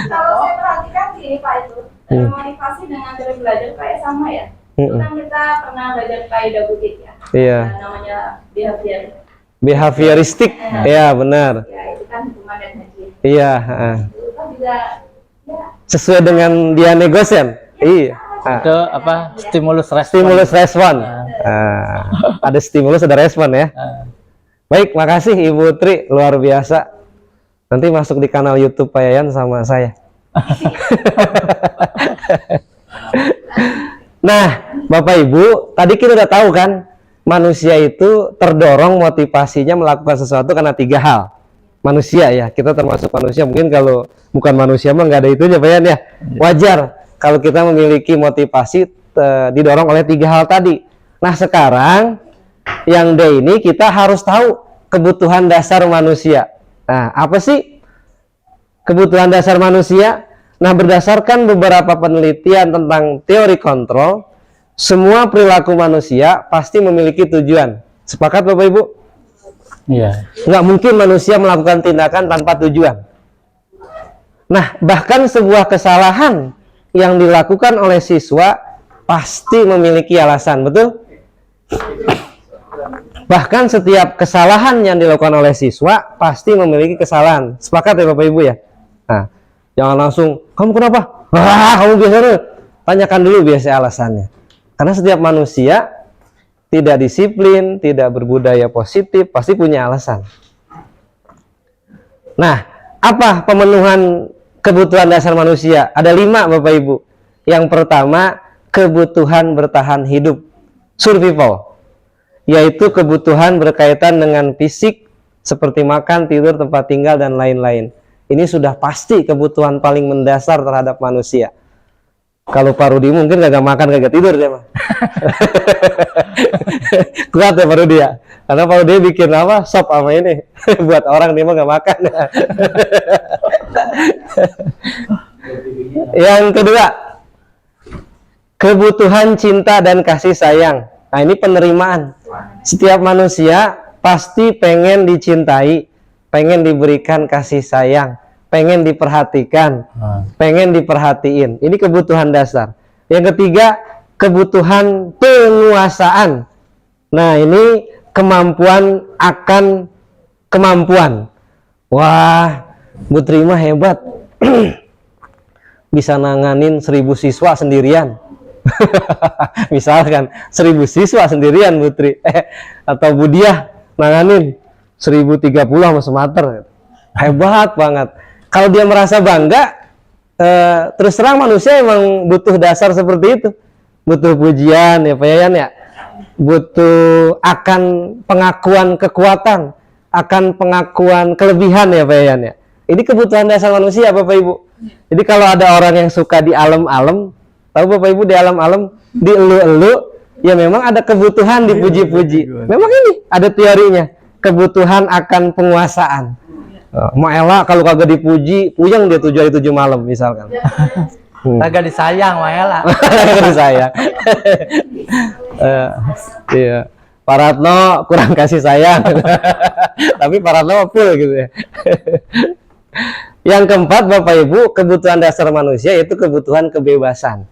Kalau saya perhatikan sih Pak itu motivasi dengan cara belajar kayak sama ya. Itu kan kita pernah belajar kaidah butik ya. Iya. Namanya Behavioristik. Iya benar. Ya itu kan hubungan dan hadiah. Iya. Itu kan juga ya. Sesuai dengan dia negosian. Iya. Itu apa? Stimulus respon. Stimulus respon. Ada stimulus, ada respon ya. Baik, makasih Ibu Tri, luar biasa. Nanti masuk di kanal YouTube Pak Yayan sama saya. Nah, Bapak Ibu, tadi kita udah tahu kan, manusia itu terdorong motivasinya melakukan sesuatu karena 3 hal. Manusia ya, kita termasuk manusia. Mungkin kalau bukan manusia mah nggak ada itunya Pak Yayan ya. Wajar kalau kita memiliki motivasi didorong oleh 3 hal tadi. Nah sekarang yang D ini kita harus tahu kebutuhan dasar manusia. Nah apa sih kebutuhan dasar manusia? Nah berdasarkan beberapa penelitian tentang teori kontrol, semua perilaku manusia pasti memiliki tujuan. Sepakat Bapak Ibu? Iya. Nggak mungkin manusia melakukan tindakan tanpa tujuan. Nah bahkan sebuah kesalahan yang dilakukan oleh siswa pasti memiliki alasan, betul? Bahkan setiap kesalahan yang dilakukan oleh siswa pasti memiliki kesalahan. Sepakat ya Bapak Ibu ya? Nah, jangan langsung, kamu kenapa? Kamu biasanya tanyakan dulu biasa alasannya. Karena setiap manusia tidak disiplin, tidak berbudaya positif, pasti punya alasan. Nah, apa pemenuhan kebutuhan dasar manusia? Ada 5 Bapak Ibu. Yang pertama, kebutuhan bertahan hidup, survival, yaitu kebutuhan berkaitan dengan fisik seperti makan, tidur, tempat tinggal, dan lain-lain. Ini sudah pasti kebutuhan paling mendasar terhadap manusia. Kalau Pak Rudi mungkin gak makan, gak tidur dia mah. Kuat ya Pak Rudi ya. Karena Pak Rudi bikin apa? Sop sama ini. Buat orang dia mah gak makan. Yang kedua, kebutuhan cinta dan kasih sayang. Nah ini penerimaan. Setiap manusia pasti pengen dicintai, pengen diberikan kasih sayang, pengen diperhatikan, pengen diperhatiin. Ini kebutuhan dasar. Yang ketiga, kebutuhan penguasaan. Nah ini kemampuan akan kemampuan. Wah, Bu Trima hebat. bisa nanganin 1000 siswa sendirian. Misalkan 1000 siswa sendirian Putri atau Budiah nanganin 1030 sama Sumater, hebat banget. Kalau dia merasa bangga, terus terang manusia emang butuh dasar seperti itu, butuh pujian ya Pak Yayan ya, butuh akan pengakuan kekuatan, akan pengakuan kelebihan ya Pak Yayan ya. Ini kebutuhan dasar manusia Bapak Ibu. Jadi kalau ada orang yang suka di alam-alam, tahu Bapak Ibu, di alam-alam, di elu-elu, ya memang ada kebutuhan dipuji-puji. Memang ini ada teorinya, kebutuhan akan penguasaan. Mau Ella kalau kagak dipuji, puyeng dia 7 hari 7 malam misalkan. Kagak disayang Pak Ella. Kagak disayang. Iya. Pak Ratno kurang kasih sayang. Tapi Pak Ratno full gitu ya. Yang keempat Bapak Ibu, kebutuhan dasar manusia yaitu kebutuhan kebebasan.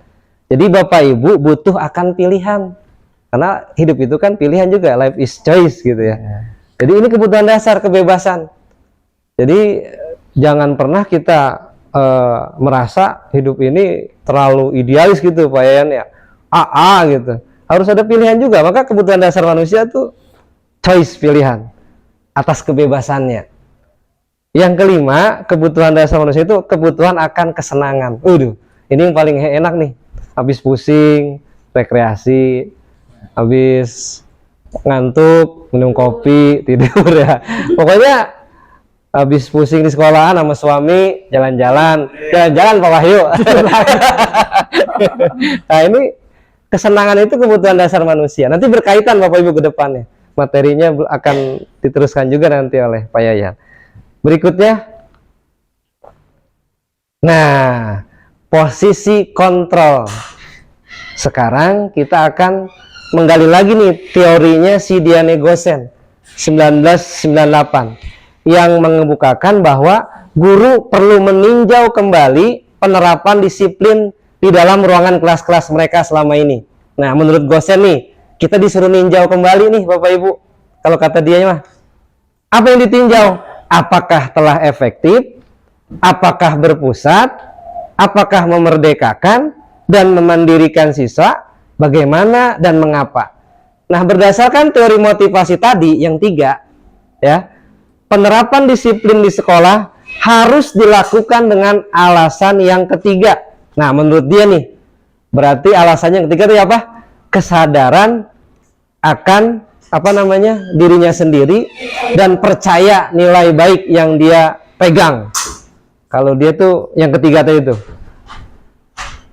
Jadi Bapak Ibu butuh akan pilihan. Karena hidup itu kan pilihan juga, life is choice gitu ya. Jadi ini kebutuhan dasar kebebasan. Jadi jangan pernah kita merasa hidup ini terlalu idealis gitu Pak Yayan ya. Gitu. Harus ada pilihan juga. Maka kebutuhan dasar manusia tuh choice, pilihan atas kebebasannya. Yang kelima, kebutuhan dasar manusia itu kebutuhan akan kesenangan. Ini yang paling enak nih. Habis pusing, rekreasi, habis ngantuk, minum kopi, tidur ya. Pokoknya habis pusing di sekolahan sama suami, jalan-jalan Pak Wahyu. Nah ini kesenangan itu kebutuhan dasar manusia. Nanti berkaitan Bapak Ibu ke depannya. Materinya akan diteruskan juga nanti oleh Pak Yayan. Berikutnya, nah, posisi kontrol. Sekarang kita akan menggali lagi nih teorinya si Diane Gosen 1998 yang mengemukakan bahwa guru perlu meninjau kembali penerapan disiplin di dalam ruangan kelas-kelas mereka selama ini. Nah, menurut Gosen nih, kita disuruh ninjau kembali nih Bapak Ibu. Kalau kata dia mah, apa yang ditinjau? Apakah telah efektif, apakah berpusat, apakah memerdekakan dan memandirikan siswa, bagaimana dan mengapa. Nah, berdasarkan teori motivasi tadi yang 3 ya, penerapan disiplin di sekolah harus dilakukan dengan alasan yang ketiga. Nah, menurut dia nih, berarti alasannya yang ketiga itu apa? Kesadaran akan dirinya sendiri dan percaya nilai baik yang dia pegang. Kalau dia tuh yang ketiga tadi itu,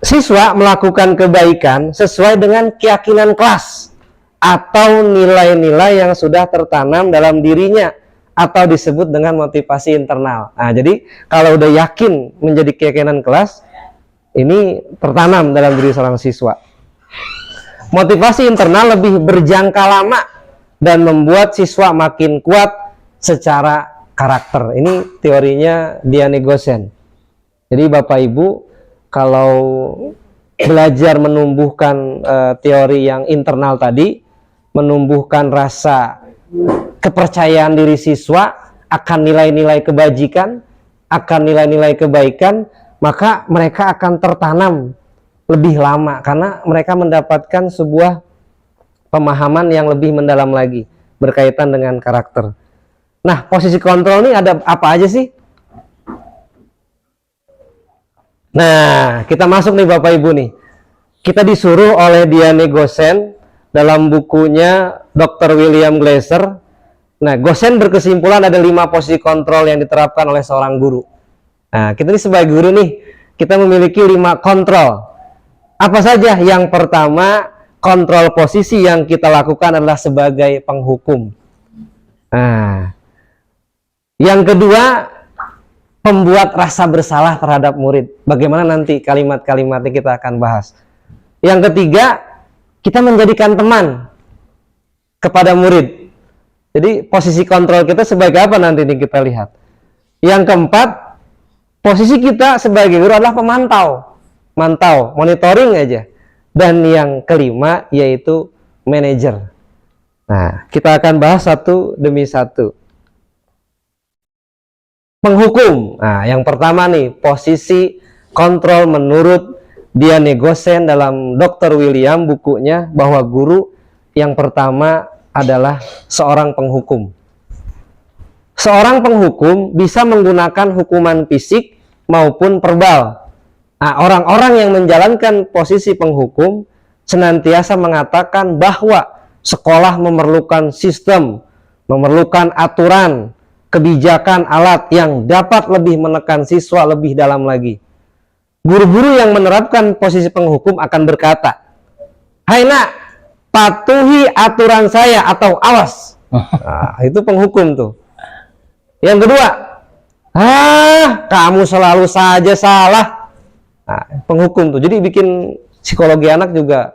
siswa melakukan kebaikan sesuai dengan keyakinan kelas atau nilai-nilai yang sudah tertanam dalam dirinya atau disebut dengan motivasi internal. Nah, jadi kalau udah yakin menjadi keyakinan kelas, ini tertanam dalam diri seorang siswa. Motivasi internal lebih berjangka lama dan membuat siswa makin kuat secara karakter. Ini teorinya Diane Gosen. Jadi Bapak Ibu, kalau belajar menumbuhkan teori yang internal tadi, menumbuhkan rasa kepercayaan diri siswa akan nilai-nilai kebajikan, akan nilai-nilai kebaikan, maka mereka akan tertanam lebih lama karena mereka mendapatkan sebuah pemahaman yang lebih mendalam lagi berkaitan dengan karakter. Nah, posisi kontrol ini ada apa aja sih? Nah, kita masuk nih Bapak Ibu nih. Kita disuruh oleh Diane Gosen dalam bukunya Dr. William Glasser. Nah, Gosen berkesimpulan ada 5 posisi kontrol yang diterapkan oleh seorang guru. Nah, kita ini sebagai guru nih, kita memiliki 5 kontrol. Apa saja? Yang pertama, kontrol posisi yang kita lakukan adalah sebagai penghukum. Nah, yang kedua, pembuat rasa bersalah terhadap murid. Bagaimana nanti kalimat-kalimatnya kita akan bahas. Yang ketiga, kita menjadikan teman kepada murid. Jadi posisi kontrol kita sebagai apa nanti ini kita lihat. Yang keempat, posisi kita sebagai guru adalah pemantau. Mantau, monitoring aja. Dan yang kelima yaitu manajer. Nah, kita akan bahas satu demi satu. Penghukum. Nah, yang pertama nih, posisi kontrol menurut Diane Gosen dalam Dr. William bukunya, bahwa guru yang pertama adalah seorang penghukum. Seorang penghukum bisa menggunakan hukuman fisik maupun verbal. Nah, orang-orang yang menjalankan posisi penghukum senantiasa mengatakan bahwa sekolah memerlukan sistem, memerlukan aturan, kebijakan, alat yang dapat lebih menekan siswa lebih dalam lagi. Guru-guru yang menerapkan posisi penghukum akan berkata, "Hai nak, patuhi aturan saya atau awas." Nah, itu penghukum tuh. Yang kedua, kamu selalu saja salah. Nah, penghukum tuh. Jadi bikin psikologi anak juga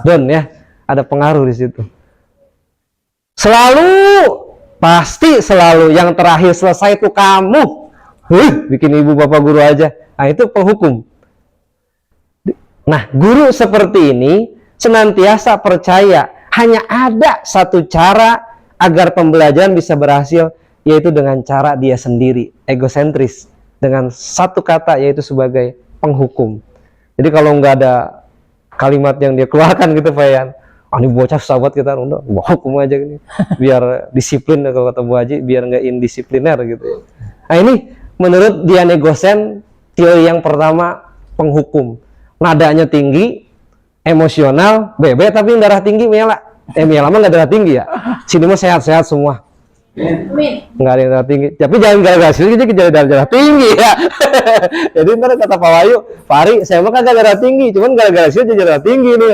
down ya, ada pengaruh di situ. Selalu, pasti selalu yang terakhir selesai itu kamu. Bikin ibu bapak guru aja. Nah, itu penghukum. Nah, guru seperti ini senantiasa percaya hanya ada satu cara agar pembelajaran bisa berhasil, yaitu dengan cara dia sendiri, egosentris, dengan satu kata yaitu sebagai penghukum. Jadi kalau nggak ada kalimat yang dia keluarkan gitu Pak Yan, ini bocah sahabat kita, udah hukum aja gini, biar disiplin kalau kata Bu Haji, biar nggak indisipliner gitu. Nah, ini menurut Diane Gosen, teori yang pertama penghukum. Nadanya tinggi, emosional, bebek tapi darah tinggi, Miela. Miela mah nggak darah tinggi ya. Sini mah sehat-sehat semua. Nggak ada yang darah tinggi. Tapi jangan gara-gara sini jadi darah tinggi ya. Jadi ntar kata Pak Wahyu, "Pak Ari, saya mah kagak darah tinggi, cuman gara-gara sini jadi darah tinggi nih."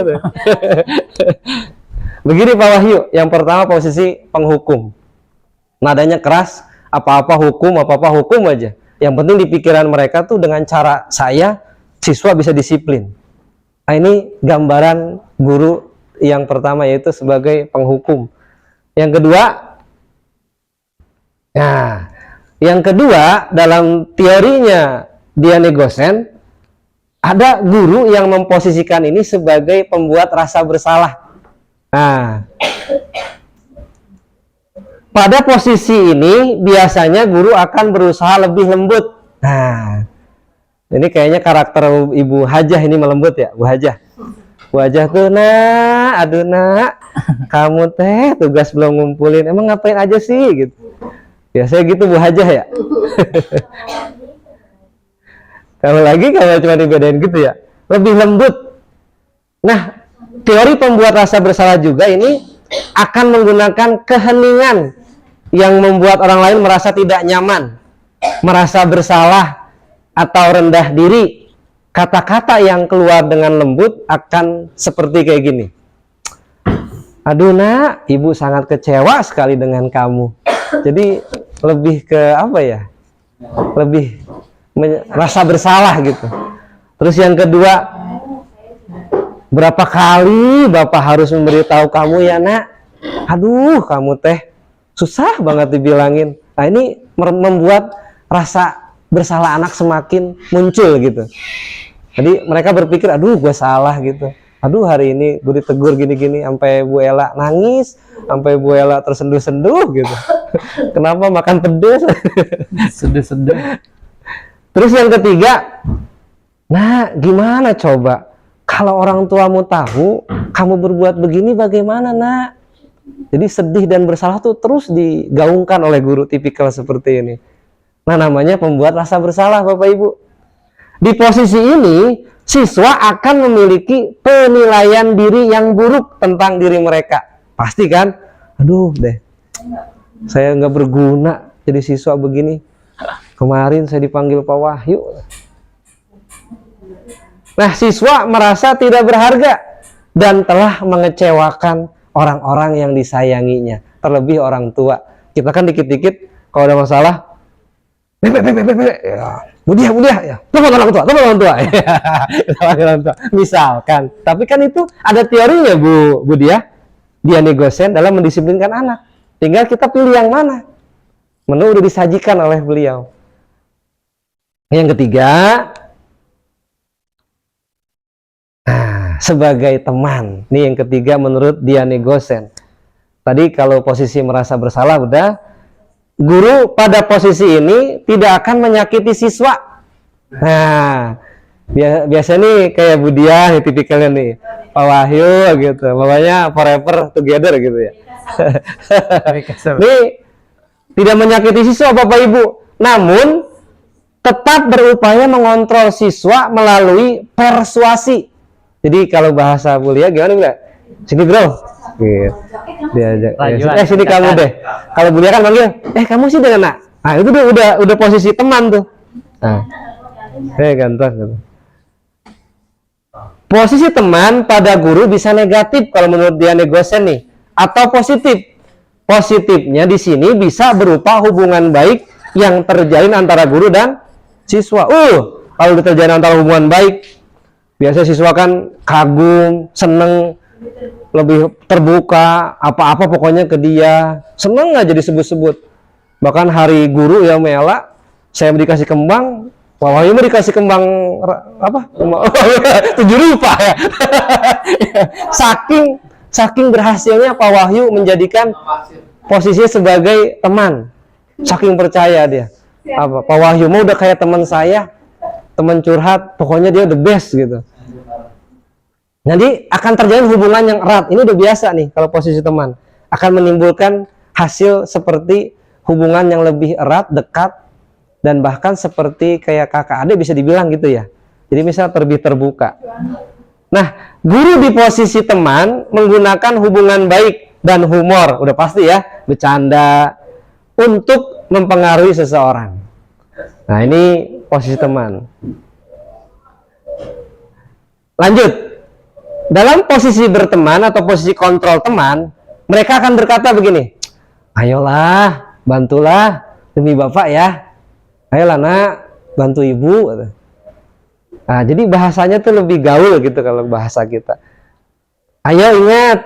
Begini Pak Wahyu, yang pertama posisi penghukum. Nadanya keras, apa-apa hukum aja. Yang penting di pikiran mereka tuh dengan cara saya, siswa bisa disiplin. Nah, ini gambaran guru yang pertama, yaitu sebagai penghukum. Yang kedua, dalam teorinya Diane Gosen, ada guru yang memposisikan ini sebagai pembuat rasa bersalah. Nah, pada posisi ini biasanya guru akan berusaha lebih lembut. Nah, ini kayaknya karakter Ibu Hajah ini melembut ya, Bu Hajah. Bu Hajah tuh, "Nak, aduh nak, kamu teh tugas belum ngumpulin, emang ngapain aja sih?" gitu. Biasanya gitu Bu Hajah ya. Kalau cuma dibedain gitu ya, lebih lembut. Nah, teori pembuat rasa bersalah juga ini akan menggunakan keheningan yang membuat orang lain merasa tidak nyaman, merasa bersalah atau rendah diri. Kata-kata yang keluar dengan lembut akan seperti kayak gini. "Aduh nak, ibu sangat kecewa sekali dengan kamu." Jadi lebih ke apa ya? Lebih merasa bersalah gitu. Terus yang kedua, "Berapa kali Bapak harus memberitahu kamu ya nak? Aduh, kamu teh susah banget dibilangin." Nah, ini membuat rasa bersalah anak semakin muncul gitu. Jadi mereka berpikir, "Aduh, gue salah gitu. Aduh, hari ini gue ditegur gini-gini," sampai Bu Ella nangis, sampai Bu Ella tersenduh-senduh gitu. Kenapa makan pedes? Sedih-sedih. Terus yang ketiga, "Nah, gimana coba? Kalau orang tuamu tahu kamu berbuat begini, bagaimana nak?" Jadi sedih dan bersalah tuh terus digaungkan oleh guru tipikal seperti ini. Nah, namanya pembuat rasa bersalah Bapak Ibu. Di posisi ini, siswa akan memiliki penilaian diri yang buruk tentang diri mereka. Pasti kan? "Aduh deh, saya nggak berguna jadi siswa begini. Kemarin saya dipanggil Pak Wahyu." Nah, siswa merasa tidak berharga dan telah mengecewakan orang-orang yang disayanginya, terlebih orang tua. Kita kan dikit-dikit kalau ada masalah, ya, Budia ya, telepon orang tua. Misalkan, tapi kan itu ada teorinya Bu Budia, Diane Gosen dalam mendisiplinkan anak. Tinggal kita pilih yang mana. Menu udah disajikan oleh beliau. Yang ketiga, sebagai teman. Nih yang ketiga menurut Diane Gosen. Tadi kalau posisi merasa bersalah udah. Guru pada posisi ini tidak akan menyakiti siswa. Nah, Biasa nih kayak Budiah nih tipikalnya nih, Pak Wahyu gitu, pokoknya forever together gitu ya. Ini tidak menyakiti siswa Bapak Ibu, namun tetap berupaya mengontrol siswa melalui persuasi. Jadi kalau bahasa Bulia gimana Bunda? Sini bro, gitu. Diajak. Sini kamu deh. Kalau Bulia kan manggil, kamu sih dengan nak. Nah itu udah posisi teman tuh. Nah, ganteng gitu. Posisi teman pada guru bisa negatif kalau menurut dia negosen nih, atau positif. Positifnya di sini bisa berupa hubungan baik yang terjalin antara guru dan siswa. Kalau terjalin antara hubungan baik, biasa siswa kan kagum, seneng, lebih terbuka, apa-apa pokoknya ke dia, seneng aja disebut-sebut. Bahkan hari guru ya Mela, saya dikasih kembang, Pak Wahyu mau dikasih kembang apa? 7 rupa ya. Saking berhasilnya Pak Wahyu menjadikan posisinya sebagai teman, saking percaya dia. Pak Wahyu mau udah kayak teman saya, teman curhat, pokoknya dia the best gitu. Jadi akan terjalin hubungan yang erat. Ini udah biasa nih kalau posisi teman, akan menimbulkan hasil seperti hubungan yang lebih erat, dekat, dan bahkan seperti kayak kakak adik bisa dibilang gitu ya. Jadi misal lebih terbuka. Nah, guru di posisi teman menggunakan hubungan baik dan humor, udah pasti ya, bercanda untuk mempengaruhi seseorang. Nah, ini posisi teman. Lanjut. Dalam posisi berteman atau posisi kontrol teman, mereka akan berkata begini, ayolah, bantulah demi Bapak ya. Ayolah nak, bantu ibu. Nah, jadi bahasanya tuh lebih gaul gitu kalau bahasa kita. Ayo ingat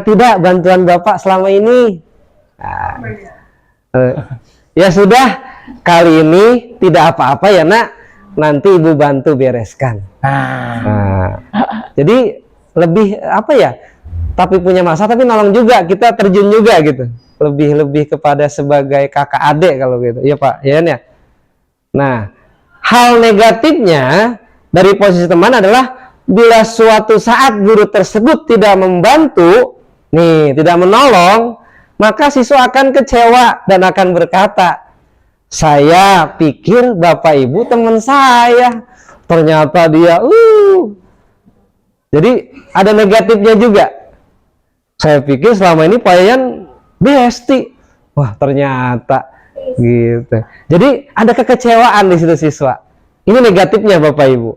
tidak bantuan Bapak selama ini. Nah, ya sudah, kali ini tidak apa-apa ya nak, nanti ibu bantu bereskan. Nah, jadi lebih apa ya? Tapi punya masa tapi nolong juga, kita terjun juga gitu. Lebih kepada sebagai kakak adik kalau gitu. Iya Pak, ya ya. Nah, hal negatifnya dari posisi teman adalah bila suatu saat guru tersebut tidak membantu, tidak menolong, maka siswa akan kecewa dan akan berkata, saya pikir Bapak Ibu teman saya, ternyata dia Jadi ada negatifnya juga. Saya pikir selama ini Pak Yayan besti, wah ternyata gitu. Jadi ada kekecewaan di situ siswa. Ini negatifnya Bapak Ibu.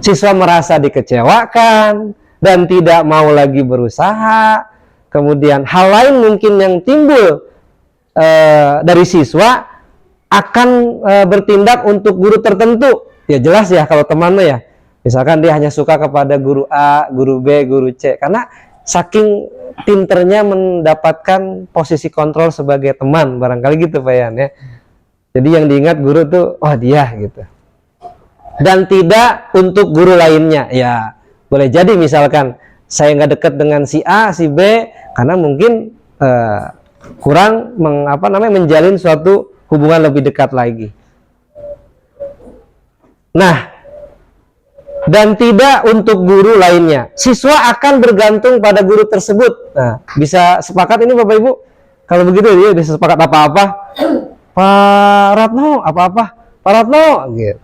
Siswa merasa dikecewakan dan tidak mau lagi berusaha. Kemudian hal lain mungkin yang timbul dari siswa akan bertindak untuk guru tertentu. Ya jelas ya kalau temannya ya. Misalkan dia hanya suka kepada guru A, guru B, guru C, karena saking pinternya mendapatkan posisi kontrol sebagai teman, barangkali gitu Pak Yan ya. Jadi yang diingat guru tuh, dia gitu. Dan tidak untuk guru lainnya. Ya boleh jadi misalkan saya nggak dekat dengan si A, si B, karena mungkin kurang menjalin suatu hubungan lebih dekat lagi. Nah, dan tidak untuk guru lainnya. Siswa akan bergantung pada guru tersebut. Nah, bisa sepakat ini Bapak Ibu? Kalau begitu dia bisa sepakat apa-apa. Pak Ratno, apa-apa. Pak Ratno, gitu.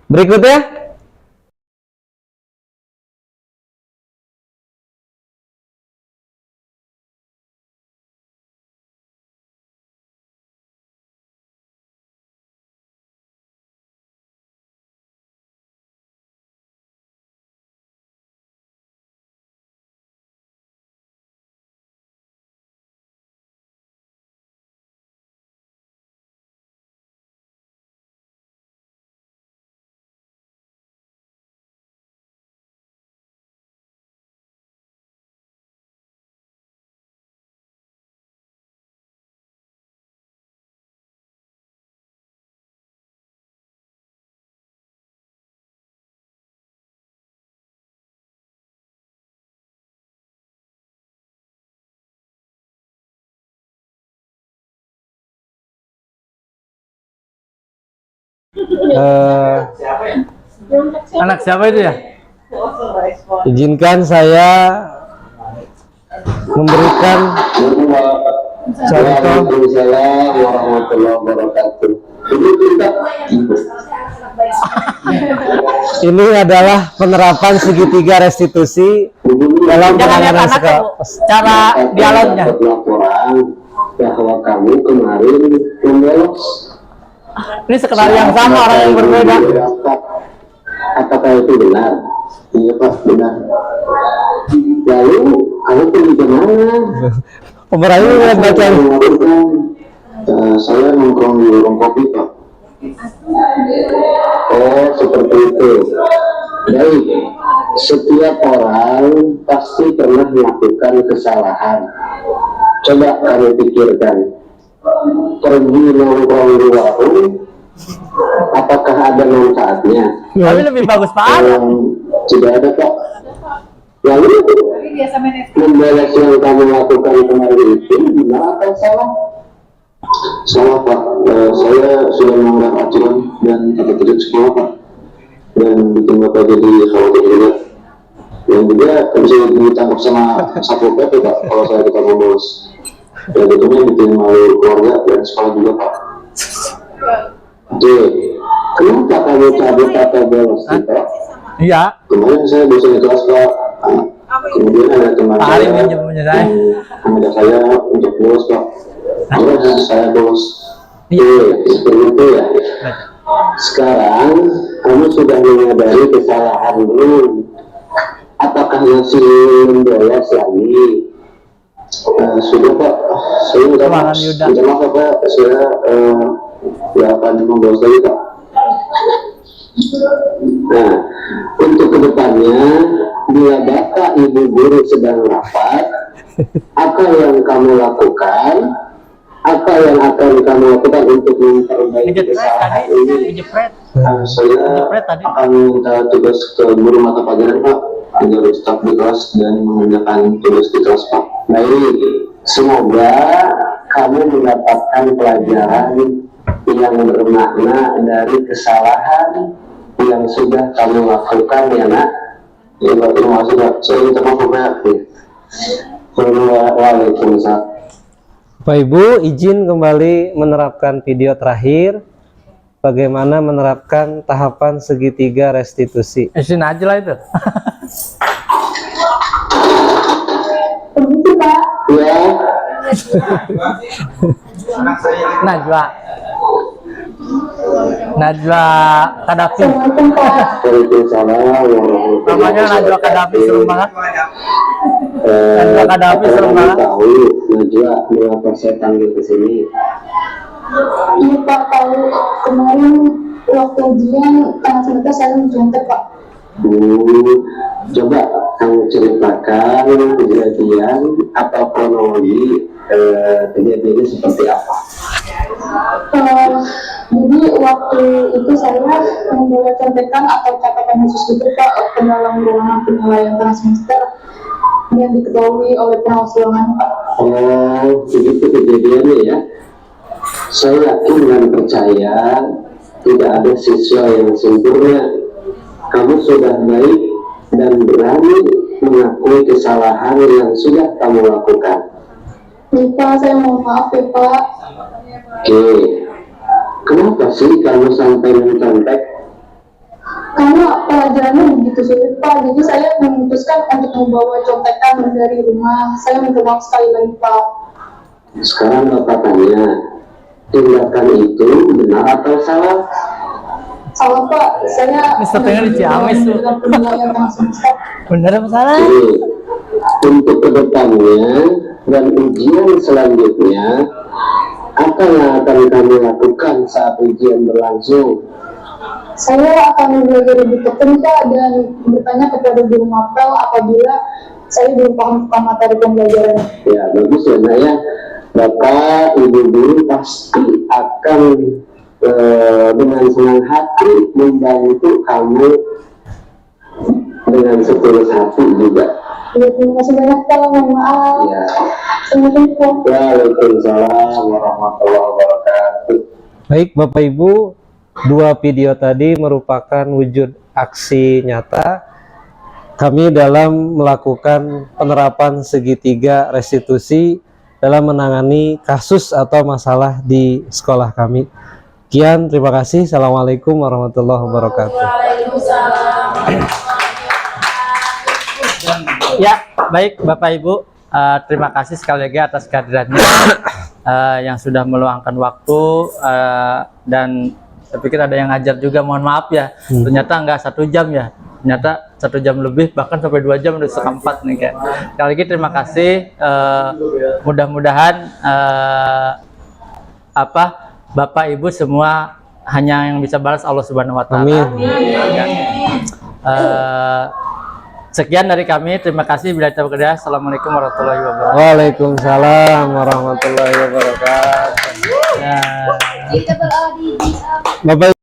Berikutnya, Anak siapa itu ya? Izinkan saya memberikan contoh. warahmatullahi wabarakatuh. Ini adalah penerapan segitiga restitusi dalam penanganan sekolah. Cara dialognya. Laporan bahwa kamu kemarin membolos. Ini sekedar yang sama, orang yang berbeda. Apakah itu benar? Iya Pak, benar. Lalu kamu pergi ke mana? Pemerannya lihat baca. Saya nongkrong di warung kopi Pak. Oh seperti itu. Baik, setiap orang pasti pernah melakukan kesalahan. Coba kamu pikirkan, pergi nongkrong di warung, apakah ada manfaatnya? Tapi lebih bagus Pak Adam. Tidak ada Pak. Lalu membalas yang kamu lakukan kemarin itu benar atau salah? Salah Pak. Saya sudah melanggar aturan dan tata tertib sekolah Pak, dan bikin Bapak jadi khawatir juga. Yang juga bisa ditangkap sama Satpol PP Pak kalau saya ditangkap bolos. Dan tentunya bikin malu keluarga dan sekolah juga Pak. J, kenapa kamu cabut kata bolos Pak? Iya. Kemarin saya bosan di kelas Pak. Kemudian ada teman saya yang mengajak saya untuk bolos Pak. Akhirnya saya bolos. Seperti itu ya. Sekarang kamu sudah menyadari kesalahan belum? Apakah masih membolos lagi? Sudah Pak. Saya minta maaf Pak. Saya tidak akan membolos lagi Pak. Nah, untuk kedepannya, bila Bapak Ibu guru sedang rapat, apa yang kamu lakukan? Apa yang akan kamu lakukan untuk memperbaiki kesalahan ini? Saya akan minta tugas ke guru mata pelajaran Pak, agar staf di kelas dan mengerjakan tugas di kelas Pak. Baik, semoga kamu mendapatkan pelajaran yang bermakna dari kesalahan yang sudah kamu lakukan ya nak. Ya Pak, terima kasih Pak. Saya minta maaf Pak. Waalaikumsalam. Bapak Ibu, izin kembali menerapkan video terakhir bagaimana menerapkan tahapan segitiga restitusi. Isin aja lah itu. Permisi Pak. Ya. Najwa Kadafi. Assalamualaikum Pak. Waalaikumsalam. Namanya Najwa Kadafi, serem banget. Najwa Kadafi serem banget. Tahu Najwa mengapa saya panggil ke sini? Iya Pak, tahu kemarin waktu ujian tengah semester saya mencontek Pak. Coba kamu ceritakan kejadian atau kronologi kejadiannya seperti apa? Jadi waktu itu saya membawa contekan atau catatan khusus gitu Pak ke dalam ruangan penilaian tengah semester yang diketahui oleh pengawas ruangan Pak. Oh, begitu kejadiannya ya. Saya yakin dan percaya tidak ada siswa yang sempurna. Kamu sudah baik dan berani mengakui kesalahan yang sudah kamu lakukan. Pak, saya mohon maaf ya Pak. Oke, kenapa sih kamu sampai mencontek? Karena pelajarannya begitu sulit Pak, jadi saya memutuskan untuk membawa contekan dari rumah. Saya minta maaf sekali lagi Pak. Sekarang Bapak tanya, tindakan itu benar atau salah? Salah Pak, saya Setengah di Ciamis tuh. dalam penilaian tengah semester. Bener apa salah? Oke, untuk kedepannya dan ujian selanjutnya, apa yang akan kamu lakukan saat ujian berlangsung? Saya akan belajar lebih tekun Pak dan bertanya kepada guru mapel apabila saya belum paham materi pembelajaran. Ya, bagus ya Nak ya. Bapak, Ibu guru pasti akan dengan senang hati membantu kamu dengan setulus hati juga. Ya, terima kasih banyak Pak, mohon maaf. Ya. Assalamualaikum. Waalaikumsalam warahmatullahi wabarakatuh. Baik Bapak Ibu, dua video tadi merupakan wujud aksi nyata kami dalam melakukan penerapan segitiga restitusi dalam menangani kasus atau masalah di sekolah kami. Sekian, terima kasih. Assalamualaikum warahmatullahi wabarakatuh. Ya, baik Bapak Ibu, terima kasih sekali lagi atas kehadirannya yang sudah meluangkan waktu dan saya pikir ada yang ngajar juga, mohon maaf ya. Ternyata enggak 1 jam ya, ternyata 1 jam lebih, bahkan sampai 2 jam udah 1/4 nih kayak. Sekali lagi terima kasih, mudah-mudahan Bapak Ibu semua hanya yang bisa balas Allah Subhanahu wa taala. Sekian dari kami, terima kasih. Bila kita bekerja, assalamualaikum warahmatullahi wabarakatuh. Waalaikumsalam warahmatullahi wabarakatuh. Ya. Bapak